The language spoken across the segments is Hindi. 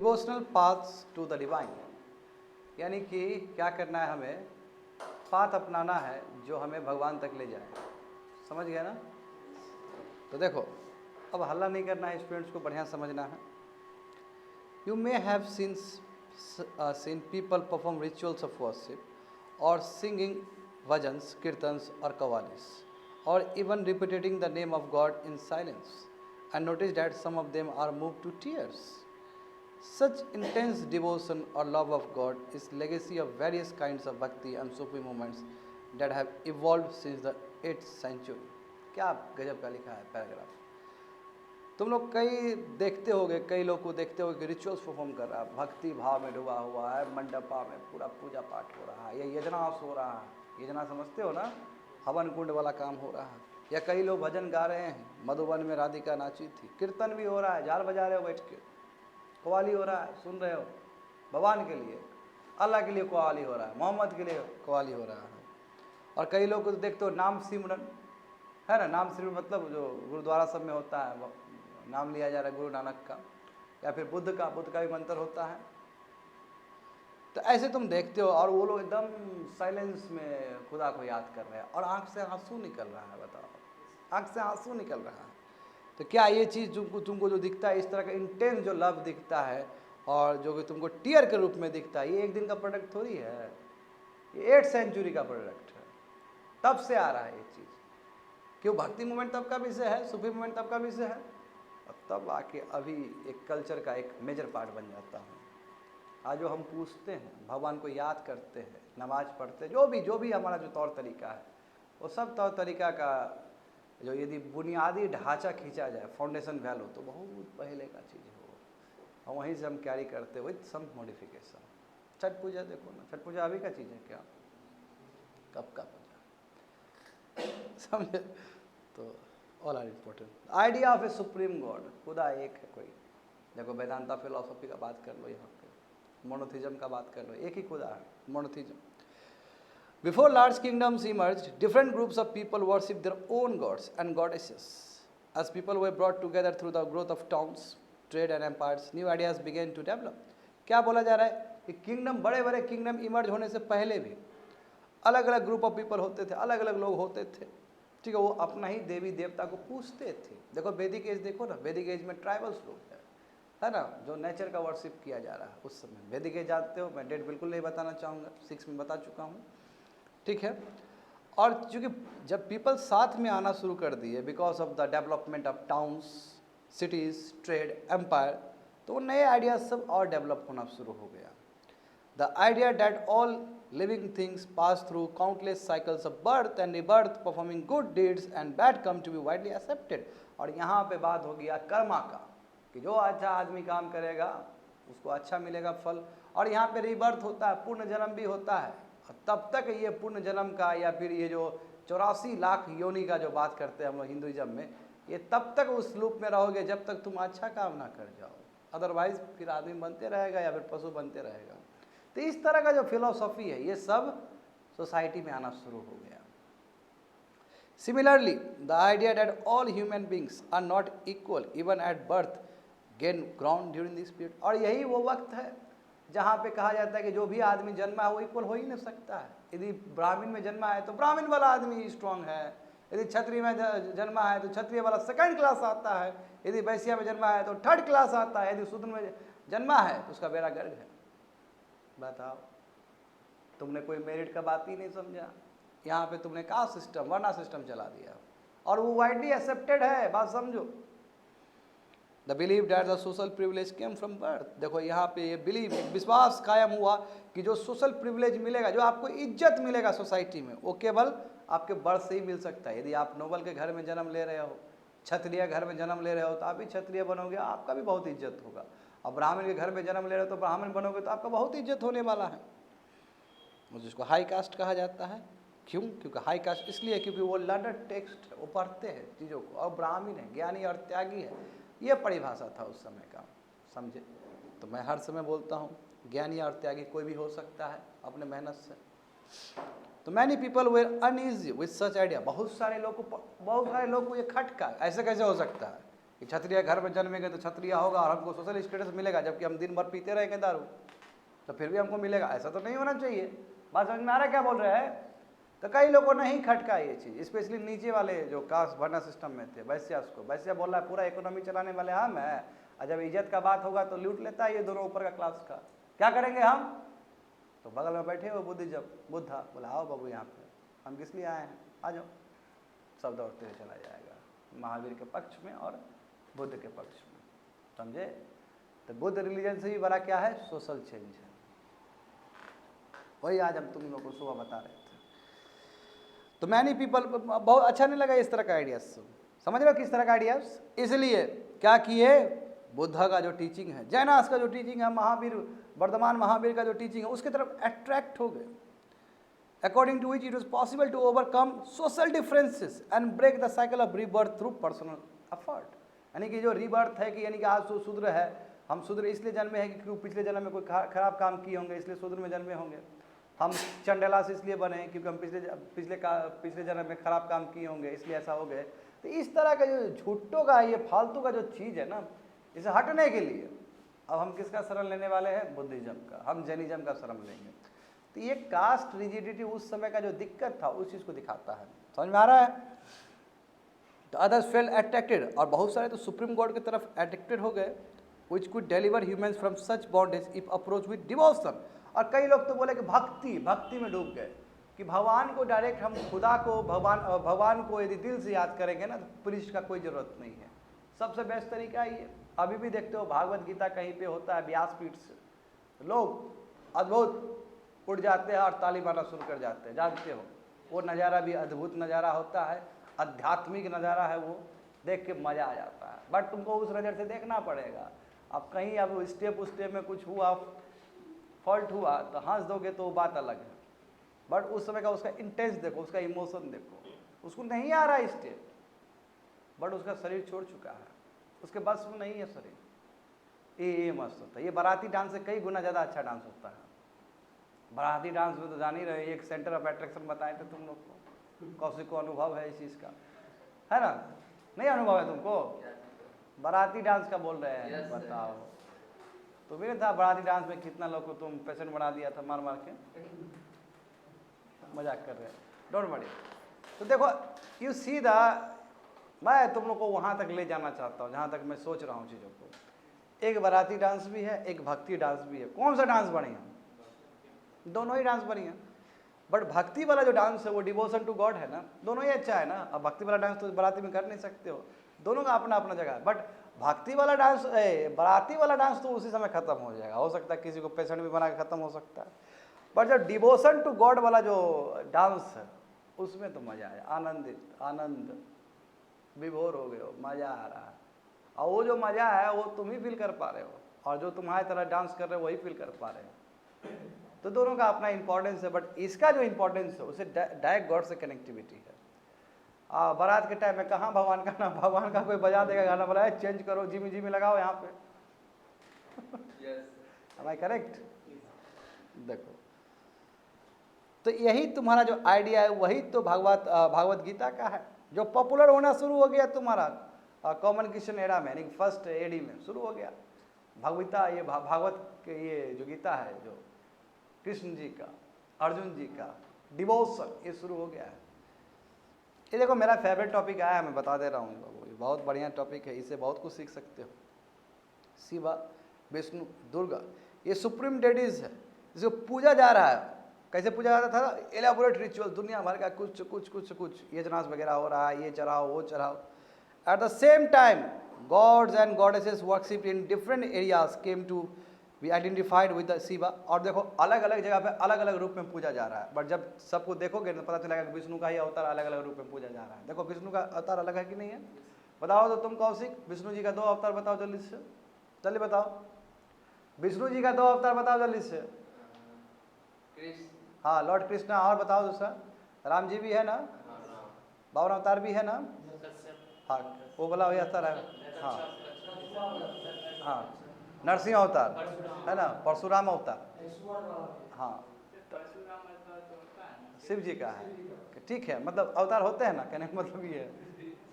Devotional paths to the divine, यानी कि क्या करना है, हमें पाथ अपनाना है जो हमें भगवान तक ले जाए। समझ गए ना? तो देखो, अब हल्ला नहीं करना है, स्टूडेंट्स को बढ़िया समझना है। You may have seen people perform rituals of worship or singing bhajans, kirtans or qawwalis, or even repeating the name of God in silence, and notice that some of them are moved to tears. Such intense devotion or love of God is legacy of various kinds of bhakti and Sufi movements that have evolved since the 8th century. क्या गजब का लिखा है पैराग्राफ। तुम लोग कई देखते होगे, कई लोग को देखते होगे कि रिचुअल्स परफॉर्म कर रहा है, भक्ति भाव में डूबा हुआ है, मंडपा में पूरा पूजा पाठ हो रहा है, ये यजनास हो रहा है। यजना समझते हो ना, हवन कुंड वाला काम हो रहा है। या कई लोग भजन गा रहे हैं, मधुबन में राधिका नाची थी, कीर्तन भी हो रहा है, झाल बजा रहे हो बैठ के, कव्वाली हो रहा है, सुन रहे हो, भगवान के लिए, अल्लाह के लिए कव्वाली हो रहा है, मोहम्मद के लिए कव्वाली हो रहा है। और कई लोग को देखते हो नाम सिमरन है ना, नाम सिमरन मतलब जो गुरुद्वारा सब में होता है, नाम लिया जा रहा है गुरु नानक का, या फिर बुद्ध का भी मंत्र होता है। तो ऐसे तुम देखते हो, और वो लोग एकदम साइलेंस में खुदा को याद कर रहे हैं, और आंख से आंसू निकल रहा है। बताओ, आंख से आंसू निकल रहा है। तो क्या ये चीज़ तुमको जो दिखता है, इस तरह का इंटेंस जो लव दिखता है, और जो कि तुमको टीयर के रूप में दिखता है, ये एक दिन का प्रोडक्ट थोड़ी है, ये 8th सेंचुरी का प्रोडक्ट है। तब से आ रहा है ये चीज़। क्यों? भक्ति मूवमेंट तब का विषय है, सूफी मूवमेंट तब का विषय है, और तब आके अभी एक कल्चर का एक मेजर पार्ट बन जाता है। आज जो हम पूछते हैं, भगवान को याद करते हैं, नमाज पढ़ते हैं, जो भी हमारा जो तौर तरीका है, वो सब तौर तरीका का जो यदि बुनियादी ढांचा खींचा जाए, फाउंडेशन वैल्यू, तो बहुत पहले का चीज़ हो, और वहीं से हम कैरी करते विथ सम मॉडिफिकेशन। छठ पूजा देखो ना, छठ पूजा अभी का चीज़ है क्या? कब का पूजा? समझे? तो all are important. Idea of a supreme god, खुदा एक है कोई। देखो वेदांता फिलोसफी का बात कर लो, यहाँ पे मोनोथिज्म का बात कर लो, एक ही खुदा है, monotheism. Before large kingdoms emerged, different groups of people worshipped their own gods and goddesses. As people were brought together through the growth of towns, trade and empires, new ideas began to develop. क्या बोला जा रहा है कि किंगडम, बड़े बड़े किंगडम इमर्ज होने से पहले भी अलग अलग ग्रुप ऑफ पीपल होते थे, अलग अलग लोग होते थे, ठीक है, वो अपना ही देवी देवता को पूजते थे। देखो वैदिक एज देखो ना, वैदिक एज में ट्राइबल्स लोग है ना, जो नेचर का वर्शिप किया जा रहा है उस समय। वैदिक एज जानते हो, मैं डेट बिल्कुल नहीं बताना चाहूँगा, 6 में बता चुका हूँ, ठीक है। और चूँकि जब पीपल साथ में आना शुरू कर दिए, because of the development of towns, cities, trade, empire, तो वो नए आइडियाज सब और डेवलप होना शुरू हो गया। The idea that all living things pass through countless cycles of birth and rebirth, performing good deeds and bad come to be widely accepted. और यहाँ पे बात हो गया कर्मा का, कि जो अच्छा आदमी काम करेगा उसको अच्छा मिलेगा फल। और यहाँ पे रीबर्थ होता है, पुण्य जन्म भी होता है। तब तक ये पुण्य जन्म का, या फिर ये जो 84 लाख योनि का जो बात करते हैं हम लोग हिंदुइज्म में, ये तब तक उस लूप में रहोगे जब तक तुम अच्छा काम ना कर जाओ, अदरवाइज फिर आदमी बनते रहेगा या फिर पशु बनते रहेगा। तो इस तरह का जो फिलोसॉफी है, ये सब सोसाइटी में आना शुरू हो गया। Similarly the idea that all human beings are not equal even at birth gain ground during this period. और यही वो वक्त है जहाँ पे कहा जाता है कि जो भी आदमी जन्मा है वो इक्वल हो ही नहीं सकता है। यदि ब्राह्मण में जन्मा है तो ब्राह्मण वाला आदमी स्ट्रांग है, यदि क्षत्रिय में जन्मा है तो क्षत्रिय वाला 2nd क्लास आता है, यदि वैश्य में जन्मा है तो 3rd क्लास आता है, यदि शूद्र में जन्मा है तो उसका बेड़ा गर्क है। बताओ, तुमने कोई मेरिट का बात ही नहीं समझा, यहाँ पे तुमने कास्ट सिस्टम, वर्णा सिस्टम चला दिया, और वो वाइडली एक्सेप्टेड है। बात समझो। The believe that the social privilege came from birth. देखो यहाँ पे ये बिलीव, विश्वास कायम हुआ कि जो सोशल प्रिविलेज मिलेगा, जो आपको इज्जत मिलेगा सोसाइटी में, वो केवल आपके बर्थ से ही मिल सकता है। यदि आप नोबल के घर में जन्म ले रहे हो, क्षत्रिय घर में जन्म ले रहे हो, तो आप भी क्षत्रिय बनोगे, आपका भी बहुत इज्जत होगा। और ब्राह्मण के घर में जन्म ले रहे हो तो ब्राह्मण बनोगे तो आपका बहुत इज्जत होने वाला है, जिसको हाई कास्ट कहा जाता है। क्यों? क्योंकि हाई कास्ट इसलिए क्योंकि वो लर्नड टेक्स्ट, वो पढ़ते हैं चीज़ों को, और ब्राह्मण है, ज्ञानी और त्यागी है। ये परिभाषा था उस समय का, समझे? तो मैं हर समय बोलता हूँ, ज्ञानी और त्यागी कोई भी हो सकता है अपने मेहनत से। तो many people were uneasy with such idea. बहुत सारे लोग को ये खटका, ऐसे कैसे हो सकता है? कि क्षत्रिय घर में जन्मेंगे तो क्षत्रिय होगा और हमको सोशल स्टेटस मिलेगा, जबकि हम दिन भर पीते रहेंगे दारू तो फिर भी हमको मिलेगा। ऐसा तो नहीं होना चाहिए। बात समझ में आ रहा है क्या बोल रहे हैं? तो कई लोगों ने नहीं खटका ये चीज़, स्पेशली नीचे वाले जो कास्ट वर्ना सिस्टम में थे, वैश्या को वैश्या बोल रहा है पूरा इकोनॉमी चलाने वाले हम हैं, और जब इज्जत का बात होगा तो लूट लेता है ये दोनों ऊपर का क्लास का। क्या करेंगे हम? तो बगल में बैठे हो बुद्धा बोला आओ बाबू यहाँ पे, हम किस लिए आए हैं, आ जाओ। सब दौड़ते हुए चला जाएगा महावीर के पक्ष में और बुद्ध के पक्ष में, समझे? तो बुद्ध रिलीजन से भी बड़ा क्या है? सोशल चेंज है। वही आज हम तुम लोगों को सुबह बता रहे थे। तो मैनी पीपल, बहुत अच्छा नहीं लगा इस तरह का आइडियाज, समझ रहे हो किस तरह का आइडियाज? इसलिए क्या किए? बुद्ध का जो टीचिंग है, जैनास का जो टीचिंग है, महावीर वर्धमान महावीर का जो टीचिंग है, उसकी तरफ अट्रैक्ट हो गए। According to which it was possible to overcome social differences and break the cycle of rebirth through personal effort. यानी कि जो रीबर्थ है कि यानी कि आज तो शूद्र है, हम शूद्र इसलिए जन्मे हैं कि पिछले जन्म में कोई खराब काम किए होंगे इसलिए शूद्र में जन्मे होंगे। हम चंडेला से इसलिए बने क्योंकि हम पिछले जन्म में खराब काम किए होंगे इसलिए ऐसा हो गए। तो इस तरह का जो झूठों का ये फालतू का जो चीज़ है ना, इसे हटने के लिए अब हम किसका शरण लेने वाले हैं? बुद्धिज्म का। हम जैनिज्म का शरण लेंगे। तो ये कास्ट रिजिडिटी उस समय का जो दिक्कत था उस चीज़ को दिखाता है। समझ में आ रहा है? तो अदर्स फेल अट्रैक्टेड, और बहुत सारे तो सुप्रीम गॉड की तरफ अट्रैक्टेड हो गए, which could deliver humans from such bondage if approach with devotion. और कई लोग तो बोले कि भक्ति में डूब गए कि भगवान को डायरेक्ट हम खुदा को भगवान को यदि दिल से याद करेंगे ना तो प्रीस्ट का कोई ज़रूरत नहीं है। सबसे बेस्ट तरीका ये, अभी भी देखते हो भागवत गीता कहीं पे होता है व्यासपीठ से, लोग अद्भुत उठ जाते हैं और ताली मारना शुरू कर जाते हैं। जानते हो वो नज़ारा भी अद्भुत नज़ारा होता है, आध्यात्मिक नज़ारा है, वो देख के मज़ा आ जाता है। बट तुमको उस नज़र से देखना पड़ेगा। अब कहीं अब स्टेप में कुछ हुआ, फॉल्ट हुआ तो हंस दोगे तो वो बात अलग है, बट उस समय का उसका इंटेंस देखो, उसका इमोशन देखो। उसको नहीं आ रहा है स्टेप, बट उसका शरीर छोड़ चुका है, उसके बस में नहीं है शरीर। ये मस्त होता है। ये बाराती डांस से कई गुना ज़्यादा अच्छा डांस होता है। बाराती डांस में तो जान ही रहे, एक सेंटर ऑफ अट्रैक्शन बताए थे तुम लोग को। कौशिक को अनुभव है इस चीज़ का, है ना? नहीं अनुभव है तुमको? बाराती डांस का बोल रहे हैं, बताओ। तो भी था बाराती डांस में कितना लोग को तुम पेशेंट बना दिया था मार के। मजाक कर रहे हैं, डोंट वरी। तो देखो यू सी द, मैं तुम लोग को वहाँ तक ले जाना चाहता हूँ जहाँ तक मैं सोच रहा हूँ चीज़ों को। एक बाराती डांस भी है, एक भक्ति डांस भी है। कौन सा डांस बढ़िया? दोनों ही डांस बढ़िया, बट भक्ति वाला जो डांस है वो डिवोशन टू गॉड है ना, दोनों ही अच्छा है ना। अब भक्ति वाला डांस तो बाराती में कर नहीं सकते हो, दोनों का अपना अपना जगह है। बट भक्ति वाला डांस, बाराती वाला डांस तो उसी समय खत्म हो जाएगा। हो सकता है किसी को पेशेंट भी बना के खत्म हो सकता है, बट जब डिवोशन टू गॉड वाला जो डांस है उसमें तो मजा है, आनंद विभोर हो गए हो, मजा आ रहा है। और वो जो मजा है वो तुम ही फील कर पा रहे हो, और जो तुम्हारे तरह डांस कर रहे हो वही फील कर पा रहे हो। तो दोनों का अपना इंपॉर्टेंस है, बट इसका जो इंपॉर्टेंस है उसे डायरेक्ट गॉड से कनेक्टिविटी है। बारात के टाइम में कहाँ भगवान का नाम, भगवान का कोई बजा देगा गाना, बोला है चेंज करो, जिमी लगाओ यहाँ पे। Am I correct? देखो तो यही तुम्हारा जो आइडिया है वही तो भागवत गीता का है, जो पॉपुलर होना शुरू हो गया तुम्हारा कॉमन क्रिश्चियन एरा में, यानी फर्स्ट एडी में शुरू हो गया भगवता। ये भागवत के ये जो गीता है, जो कृष्ण जी का, अर्जुन जी का डिवोशन, ये शुरू हो गया है। ये देखो मेरा फेवरेट टॉपिक आया है, मैं बता दे रहा हूँ बाबू, बहुत बढ़िया टॉपिक है, इससे बहुत कुछ सीख सकते हो। शिवा, विष्णु, दुर्गा, ये सुप्रीम डेडीज है, जिसको पूजा जा रहा है। कैसे पूजा जाता था? एलाबोरेट रिचुअल, दुनिया भर का कुछ कुछ कुछ कुछ यजनास वगैरह हो रहा है, ये चढ़ाओ वो चढ़ाओ। At the same time gods and goddesses worship in different areas came to be identified with the Shiva. और देखो अलग अलग जगह पे अलग अलग रूप में पूजा जा रहा है, बट जब सबको देखोगे तो पता चलेगा कि विष्णु का ही अवतार अलग अलग रूप में पूजा जा रहा है। देखो विष्णु का अवतार अलग है कि नहीं है? बताओ तो तुम कौशिक, विष्णु जी का 2 अवतार बताओ जल्दी से, जल्दी बताओ। विष्णु जी का 2 अवतार बताओ जल्दी से। हाँ, लॉर्ड कृष्णा। और बताओ दूसरा, राम जी भी है ना, 52 अवतार भी है ना। हाँ, वो बोला वही अवतार है। हाँ हाँ, नरसिंह अवतार है ना, परशुराम अवतार। हाँ, शिव जी का है। ठीक है, मतलब अवतार होते हैं ना, कहने का मतलब ये है,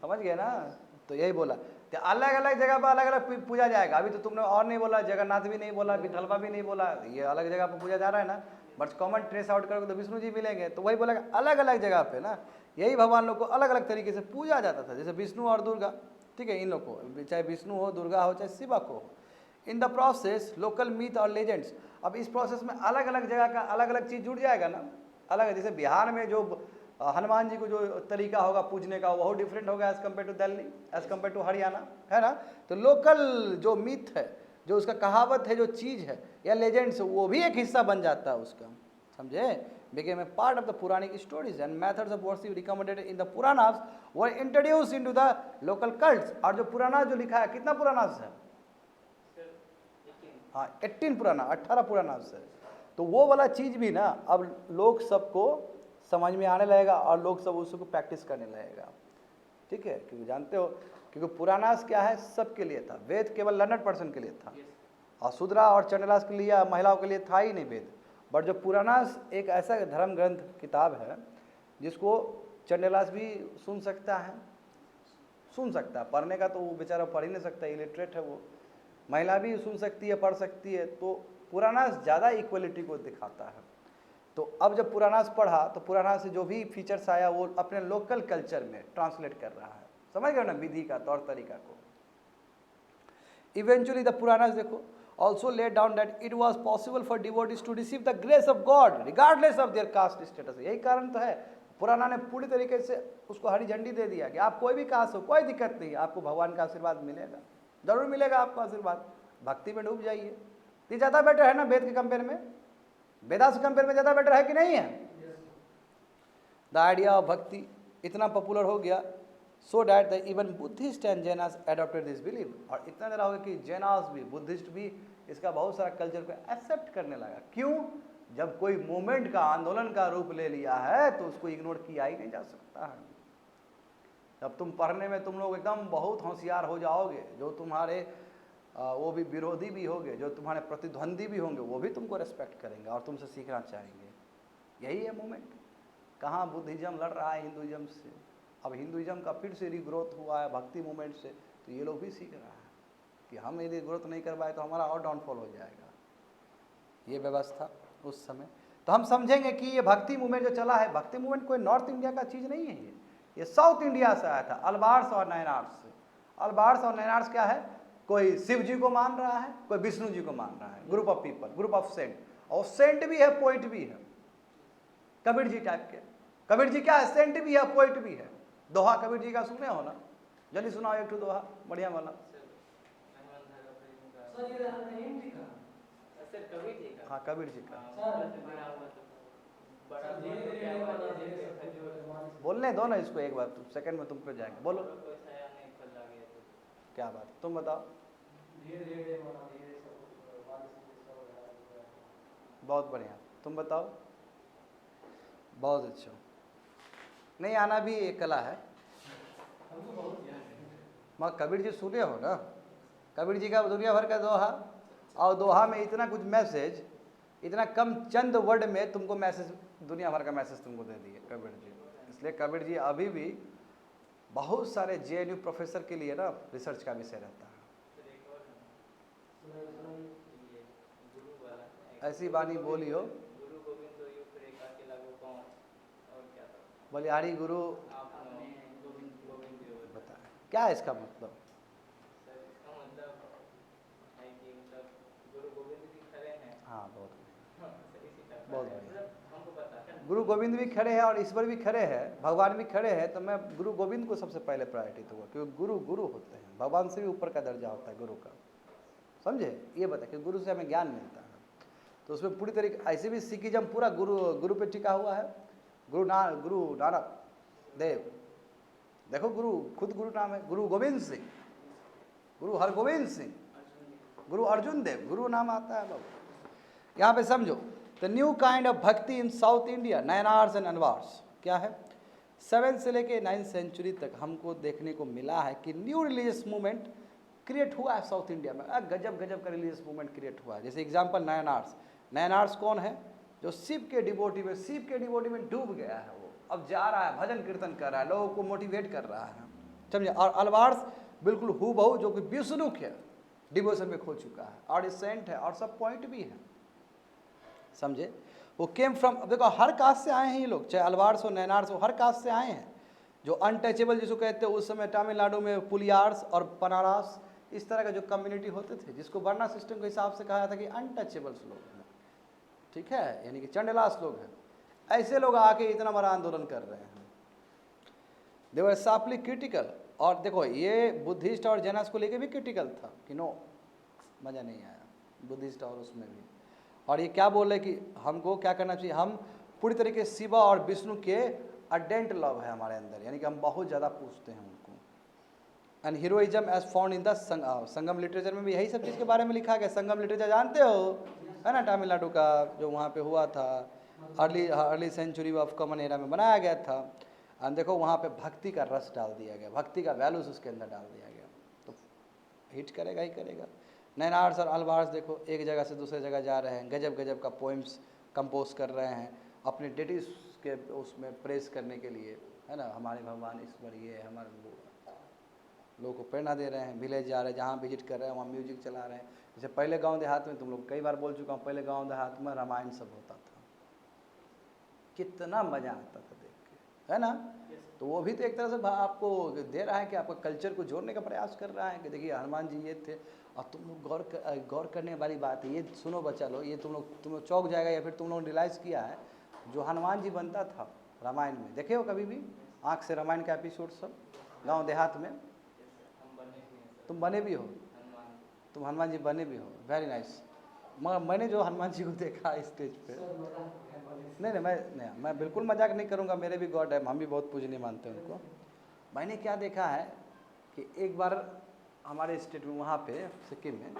समझ गए ना। तो यही बोला। कि अलग अलग जगह पर अलग अलग पूजा जाएगा। अभी तो तुमने और नहीं बोला, जगन्नाथ भी नहीं बोला, विठलवा भी नहीं बोला, ये अलग जगह पर पूजा जा रहा है ना। बट कॉमन ट्रेस आउट करोगे तो विष्णु जी मिलेंगे, तो वही बोलेगा अलग अलग जगह पे ना। यही भगवान लोग को अलग अलग तरीके से पूजा जाता था, जैसे विष्णु और दुर्गा, ठीक है, इन लोग को चाहे विष्णु हो, दुर्गा हो, चाहे शिवा को हो। In the process local myth और लेजेंड्स, अब इस प्रोसेस में अलग अलग जगह का अलग अलग चीज़ जुड़ जाएगा ना। अलग, जैसे बिहार में जो हनुमान जी को जो तरीका होगा पूजने का वो डिफरेंट होगा as compare to Delhi, as compare to Haryana, है ना। तो लोकल जो मिथ है, जो उसका कहावत है, जो चीज़ है या लेजेंड्स, वो भी एक हिस्सा बन जाता है उसका, समझे। became a part of the Puranic stories and methods of worship recommended in the Puranas were introduced into the local cults। और जो पुराना जो लिखा है, कितना पुरानास है? हाँ 18 पुराना, 18 पुरानास है। तो वो वाला चीज़ भी ना अब लोग सबको समझ में आने लगेगा और लोग सब उसको प्रैक्टिस करने लगेगा, ठीक है। क्योंकि जानते हो, क्योंकि पुरानास क्या है, सबके लिए था। वेद केवल लर्नड पर्सन के लिए था, और शूद्रा और चंडलास के लिए, महिलाओं के लिए था ही नहीं वेद। बट जो पुरानास एक ऐसा धर्म ग्रंथ किताब है जिसको चंडलास भी सुन सकता है, पढ़ने का तो वो बेचारा पढ़ ही नहीं सकता, इलिटरेट है वो। महिला भी सुन सकती है, पढ़ सकती है। तो पुरानास ज़्यादा इक्वलिटी को दिखाता है। तो अब जब पुरानास पढ़ा तो पुरानास से जो भी फीचर्स आया वो अपने लोकल कल्चर में ट्रांसलेट कर रहा है, समझ गए ना, विधि का तौर तरीका को। इवेंचुअली द पुरानास देखो also laid down that it was possible for devotees to receive the grace of God regardless of their caste status। यही कारण तो है, पुराना ने पूरी तरीके से उसको हरी झंडी दे दिया कि आप कोई भी कास्ट हो, कोई दिक्कत नहीं है, आपको भगवान का आशीर्वाद मिलेगा, जरूर मिलेगा आपको आशीर्वाद। भक्ति में डूब जाइए। ये ज़्यादा बेटर है ना वेद के कंपेयर में, वेदास के कंपेयर में ज़्यादा बेटर है कि नहीं है? द आइडिया ऑफ भक्ति इतना पॉपुलर हो गया so that the even Buddhist and Jainas adopted this believe. और इतना ज़रा हो गया कि जैनास भी, बुद्धिस्ट भी इसका बहुत सारा कल्चर को एक्सेप्ट करने लगा। क्यों? जब कोई मूवमेंट का, आंदोलन का रूप ले लिया है तो उसको इग्नोर किया ही नहीं जा सकता है। जब तुम पढ़ने में तुम लोग एकदम बहुत होशियार हो जाओगे, जो तुम्हारे वो भी विरोधी भी होंगे, जो तुम्हारे प्रतिद्वंदी भी होंगे, वो भी तुमको रेस्पेक्ट करेंगे और तुमसे सीखना चाहेंगे। यही है मूवमेंट। कहाँ बुद्धिज़्म लड़ रहा है हिंदुइज्म से, अब हिंदुइज्म का फिर से रीग्रोथ हुआ है भक्ति मूवमेंट से, तो ये लोग भी सीख रहा है कि हम यदि ग्रोथ नहीं कर पाए तो हमारा और डाउनफॉल हो जाएगा। ये व्यवस्था उस समय, तो हम समझेंगे कि ये भक्ति मूवमेंट जो चला है, भक्ति मूवमेंट कोई नॉर्थ इंडिया का चीज़ नहीं है, ये साउथ इंडिया से आया था, अल्बार्स और नयनार्स से। अल्बार्स और नयनार्स क्या है? कोई शिव जी को मान रहा है, कोई विष्णु जी को मान रहा है, group of people, group of saint. और सेंट भी है, पोइट भी है, कबीर जी टाइप के। कबीर जी क्या है? सेंट भी है, पोइट भी है। दोहा कबीर जी का सुने हो ना? जल्दी सुनाओ एक दोहा बढ़िया वाला। हाँ कबीर जी का बोलने दो ना इसको एक बार, तुम सेकंड में तुम पे जाएंगे, बोलो। क्या बात, तुम बताओ। बहुत बढ़िया, तुम बताओ। बहुत अच्छा, नहीं आना भी एक कला है। मगर कबीर जी सुने हो ना, कबीर जी का दुनिया भर का दोहा, और दोहा में इतना कुछ मैसेज, इतना कम चंद वर्ड में तुमको मैसेज, दुनिया भर का मैसेज तुमको दे दिए कबीर जी। इसलिए कबीर जी अभी भी बहुत सारे JNU प्रोफेसर के लिए ना रिसर्च का विषय रहता है। ऐसी वाणी बोलियो, बलिहारी गुरु बताए क्या है इसका मतलब? हाँ बहुत बढ़िया। गुरु गोविंद भी खड़े हैं और ईश्वर भी खड़े हैं, भगवान भी खड़े हैं, तो मैं गुरु गोविंद को सबसे पहले प्रायोरिटी दूंगा, क्योंकि गुरु गुरु होते हैं, भगवान से भी ऊपर का दर्जा होता है गुरु का, समझे। ये बता कि गुरु से हमें ज्ञान मिलता है, तो उसमें पूरी तरीके, ऐसे भी सिखिज्म पूरा गुरु पे टिका हुआ है। गुरु नानक देव, देखो गुरु खुद गुरु नाम है, गुरु गोविंद सिंह, गुरु हरगोविंद सिंह, गुरु अर्जुन देव, गुरु नाम आता है बाबू। यहाँ पे समझो, द न्यू काइंड ऑफ भक्ति इन साउथ इंडिया, नयनार्स एंड अनवार्स क्या है? 7th से लेके 9th सेंचुरी तक हमको देखने को मिला है कि न्यू रिलीजियस मूवमेंट क्रिएट हुआ है साउथ इंडिया में। गजब गजब का रिलीजियस मूवमेंट क्रिएट हुआ है। जैसे एग्जांपल नयनार्स, नयनार्स कौन है? जो शिव के डिवोटी में डूब गया है, वो अब जा रहा है, भजन कीर्तन कर रहा है, लोगों को मोटिवेट कर रहा है, समझे। और अल्बार्स बिल्कुल हूबहू जो कि विष्णु के डिवोशन में खो चुका है, और सेंट है और सब पॉइंट भी है, समझे। वो केम फ्रॉम, अब देखो हर कास्ट से आए हैं ये लोग, चाहे अलवार्स हो नैनार्स हो, हर कास्ट से आए हैं। जो अनटचेबल जिसको कहते हैं, उस समय तमिलनाडु में पुलियार्स और पनारास, इस तरह का जो कम्युनिटी होते थे, जिसको वर्णा सिस्टम के हिसाब से कहा जाता कि अनटचेबल्स लोग हैं, ठीक है, यानी कि चंडलास लोग हैं। ऐसे लोग आके इतना बड़ा आंदोलन कर रहे हैं। दे वर शार्पली क्रिटिकल, और देखो ये बुद्धिस्ट और जैनस को लेके भी क्रिटिकल था कि नो, मज़ा नहीं आया बुद्धिस्ट और उसमें भी। और ये क्या बोल रहे कि हमको क्या करना चाहिए, हम पूरी तरीके से शिवा और विष्णु के अडेंट लव है हमारे अंदर, यानी कि हम बहुत ज़्यादा पूछते हैं उनको। And heroism as found in the Sangam literature में भी यही सब चीज़ के बारे में लिखा गया। संगम लिटरेचर जानते हो, है ना, तमिलनाडु का जो वहाँ पे हुआ था, early century of common era में बनाया गया था। एंड देखो वहाँ पे भक्ति का रस डाल दिया गया, भक्ति का वैल्यूज उसके अंदर डाल दिया गया, तो हिट करेगा ही करेगा। नैनार्स और अलवार्स देखो एक जगह से दूसरे जगह जा रहे हैं, गजब गजब का पोइम्स कंपोज कर रहे हैं अपने डेटीज के उसमें प्रेस करने के लिए, है ना, हमारे भगवान ईश्वर ये हमारे लोगों को प्रेरणा दे रहे हैं। विलेज जा रहे हैं, जहाँ विजिट कर रहे हैं वहाँ म्यूजिक चला रहे हैं। जैसे पहले गांव देहात में, तुम लोग कई बार बोल चुका हूँ, पहले गांव देहात में रामायण सब होता था, कितना मज़ा आता था देख के, है ना। तो वो भी तो एक तरह से आपको दे रहा है कि आपका कल्चर को जोड़ने का प्रयास कर रहा है कि देखिए हनुमान जी ये थे। और तुम लोग गौर करने वाली बात है, ये सुनो बच्चा लोग, ये तुम लोग चौंक जाएगा, या फिर तुम लोग रियलाइज़ किया है, जो हनुमान जी बनता था रामायण में, देखे हो कभी भी आँख से रामायण का एपिसोड सब गांव देहात में? तुम बने भी हो, तुम हनुमान जी बने भी हो, वेरी नाइस। मगर मैंने जो हनुमान जी को देखा स्टेज पे, नहीं मैं बिल्कुल मजाक नहीं करूँगा, मेरे भी गॉड है, हम भी बहुत पूजनीय मानते हैं उनको। मैंने क्या देखा है कि एक बार हमारे स्टेट में वहाँ पे सिक्किम में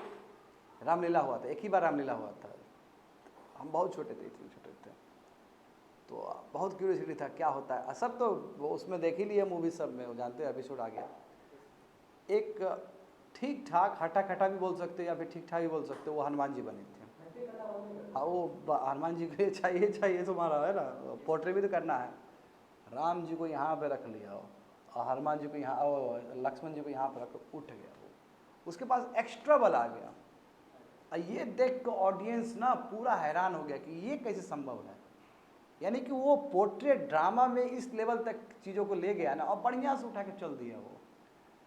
रामलीला हुआ था, एक ही बार रामलीला हुआ था, हम बहुत छोटे थे, इतने छोटे थे, तो बहुत क्यूरियोसिटी था क्या होता है। सब तो वो उसमें देख ही लिए मूवी सब में, वो जानते हैं एपिसोड आ गया। एक ठीक ठाक हटा खटा भी बोल सकते हो या फिर ठीक ठाक भी बोल सकते हो, वो हनुमान जी बने थे। हाँ, वो हनुमान जी को चाहिए तुम्हारा, है ना, पोर्ट्रे भी तो करना है। राम जी को यहाँ पे रख लिया और हनुमान जी को यहाँ, लक्ष्मण जी को यहाँ पर रख, उठ गया वो, उसके पास एक्स्ट्रा बल आ गया। ये देख के ऑडियंस ना पूरा हैरान हो गया कि ये कैसे संभव है, यानी कि वो पोर्ट्रेट ड्रामा में इस लेवल तक चीज़ों को ले गया ना, और बढ़िया से उठा के चल दिया वो,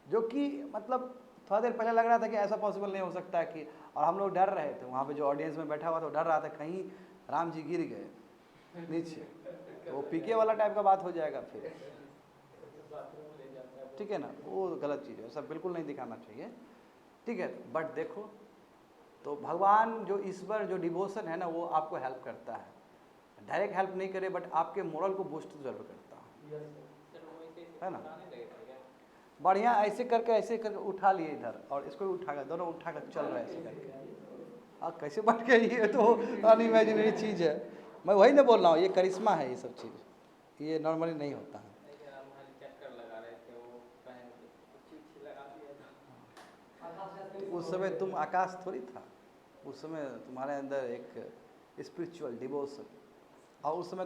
जो कि मतलब थोड़ा देर पहले लग रहा था कि ऐसा पॉसिबल नहीं हो सकता है कि, और हम लोग डर रहे थे, वहाँ पे जो ऑडियंस में बैठा हुआ था डर रहा था कहीं राम जी गिर गए नीचे, तो वो पीके वाला टाइप का बात हो जाएगा फिर, ठीक है ना, वो गलत चीज़ है, सब बिल्कुल नहीं दिखाना चाहिए, ठीक है। बट देखो तो भगवान जो ईश्वर जो डिवोशन है ना, वो आपको हेल्प करता है, डायरेक्ट हेल्प नहीं करे बट आपके मोरल को बूस्ट जरूर करता है ना। बढ़िया ऐसे करके उठा लिए इधर, और इसको भी उठा कर, दोनों उठा कर चल रहे हैं ऐसे करके। कैसे बढ़ गई, ये तो अनइमेजिनरी चीज़ है। मैं वही ना बोल रहा हूँ, ये करिश्मा है, ये सब चीज़ ये नॉर्मली नहीं होता है। उस समय तुम आकाश थोड़ी था, उस समय तुम्हारे अंदर एक स्पिरिचुअल डिवोशन, और उस समय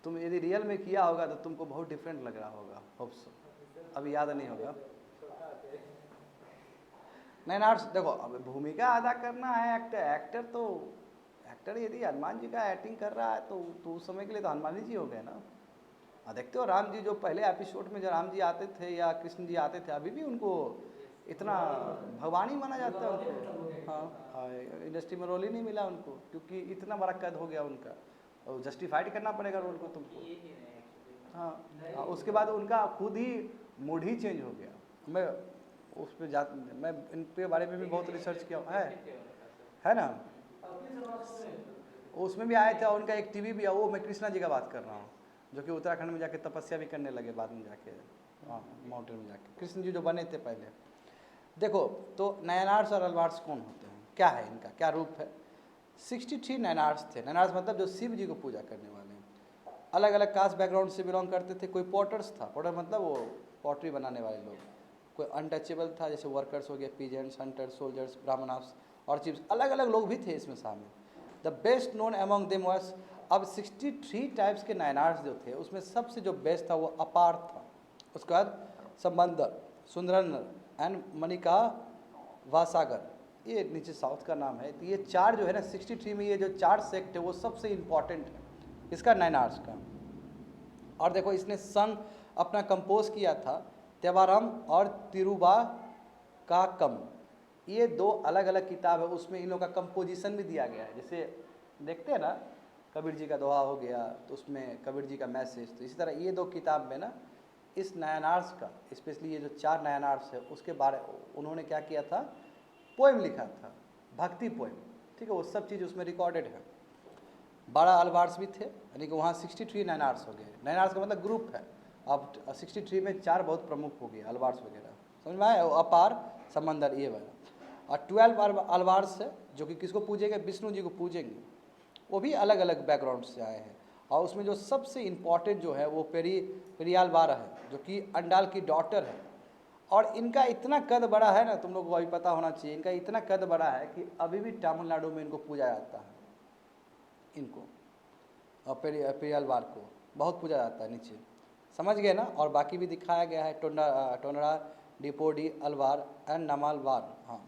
तुम यदि रियल में किया होगा तो तुमको बहुत डिफरेंट लग रहा होगा, होप सो, अभी याद नहीं होगा। नैनार्स देखो, अब भूमिका अदा करना है, एक्टर यदि हनुमान जी का एक्टिंग कर रहा है तो उस समय के लिए तो हनुमान जी हो गए ना। देखते हो राम जी जो पहले एपिसोड में जो राम जी आते थे या कृष्ण जी आते थे, अभी भी उनको इतना भगवान ही माना जाता है उनको। हाँ, इंडस्ट्री में रोल ही नहीं मिला उनको, क्योंकि इतना बड़ा कद हो गया उनका, और जस्टिफाइड करना पड़ेगा रोल को तुमको। हाँ, उसके बाद उनका खुद ही मूड ही चेंज हो गया। मैं उस पर मैं इन पे बारे में भी बहुत रिसर्च किया है ना। उसमें भी आए थे, और उनका एक टीवी भी है, वो मैं कृष्णा जी का बात कर रहा हूँ, जो कि उत्तराखंड में जाके तपस्या भी करने लगे बाद में जाके, माउंटेन में जाके, कृष्ण जी जो बने थे पहले। देखो तो नैनार्स और अलवार्स कौन होते हैं, क्या है इनका क्या रूप है। 63 नैनार्स थे। नैनार्स मतलब जो शिव जी को पूजा करने वाले हैं, अलग अलग कास्ट बैकग्राउंड से बिलोंग करते थे। कोई पॉटर्स था, पॉटर मतलब वो पॉटरी बनाने वाले लोग। कोई अनटचेबल था, जैसे वर्कर्स हो गए, पीजेंट्स, हंटर्स, सोल्जर्स, ब्राह्मणास और चिप्स, अलग अलग लोग भी थे इसमें शामिल। The best known among them was, अब 63 टाइप्स के नैनार्स जो थे उसमें सबसे जो बेस्ट था वो अपार था। उसके बाद समंदर, सुंदरन एंड मनिका वासागर, ये नीचे साउथ का नाम है। तो ये 4 जो है ना 63 में ये जो 4 सेक्ट है वो सबसे इम्पॉर्टेंट है इसका नायनार्स का। और देखो इसने संग अपना कंपोज किया था तेवारम और तिरुबा का कम, ये 2 अलग अलग किताब है, उसमें इन लोगों का कंपोजिशन भी दिया गया है। जैसे देखते हैं ना कबीर जी का दोहा हो गया तो उसमें कबीर जी का मैसेज, तो इसी तरह ये 2 किताब में ना इस नायनार्स का, स्पेशली ये जो 4 नायनार्स है उसके बारे उन्होंने क्या किया था, पोएम लिखा था, भक्ति पोएम, ठीक है, वो सब चीज़ उसमें रिकॉर्डेड है। 12 अल्बार्स भी थे, यानी कि वहाँ 63 नायनार्स हो गए। नायनार्स का मतलब ग्रुप है। अब 63 में 4 बहुत प्रमुख हो गए अल्बार्स वगैरह, समझ में आया, अपार समंदर ये वाला। और 12 अल्बार्स है जो कि किसको पूजेंगे, विष्णु जी को पूजेंगे, वो भी अलग अलग बैकग्राउंड से आए हैं। और उसमें जो सबसे इम्पॉर्टेंट जो है वो पेरियालवार है जो कि अंडाल की डॉटर है। और इनका इतना कद बड़ा है ना, तुम लोग को अभी पता होना चाहिए, इनका इतना कद बड़ा है कि अभी भी तमिलनाडु में इनको पूजा जाता है, इनको और पेरियालवार को बहुत पूजा जाता है नीचे, समझ गए ना। और बाकी भी दिखाया गया है, टोनरा डिपोडी अल्वार एंड नमालवार, हाँ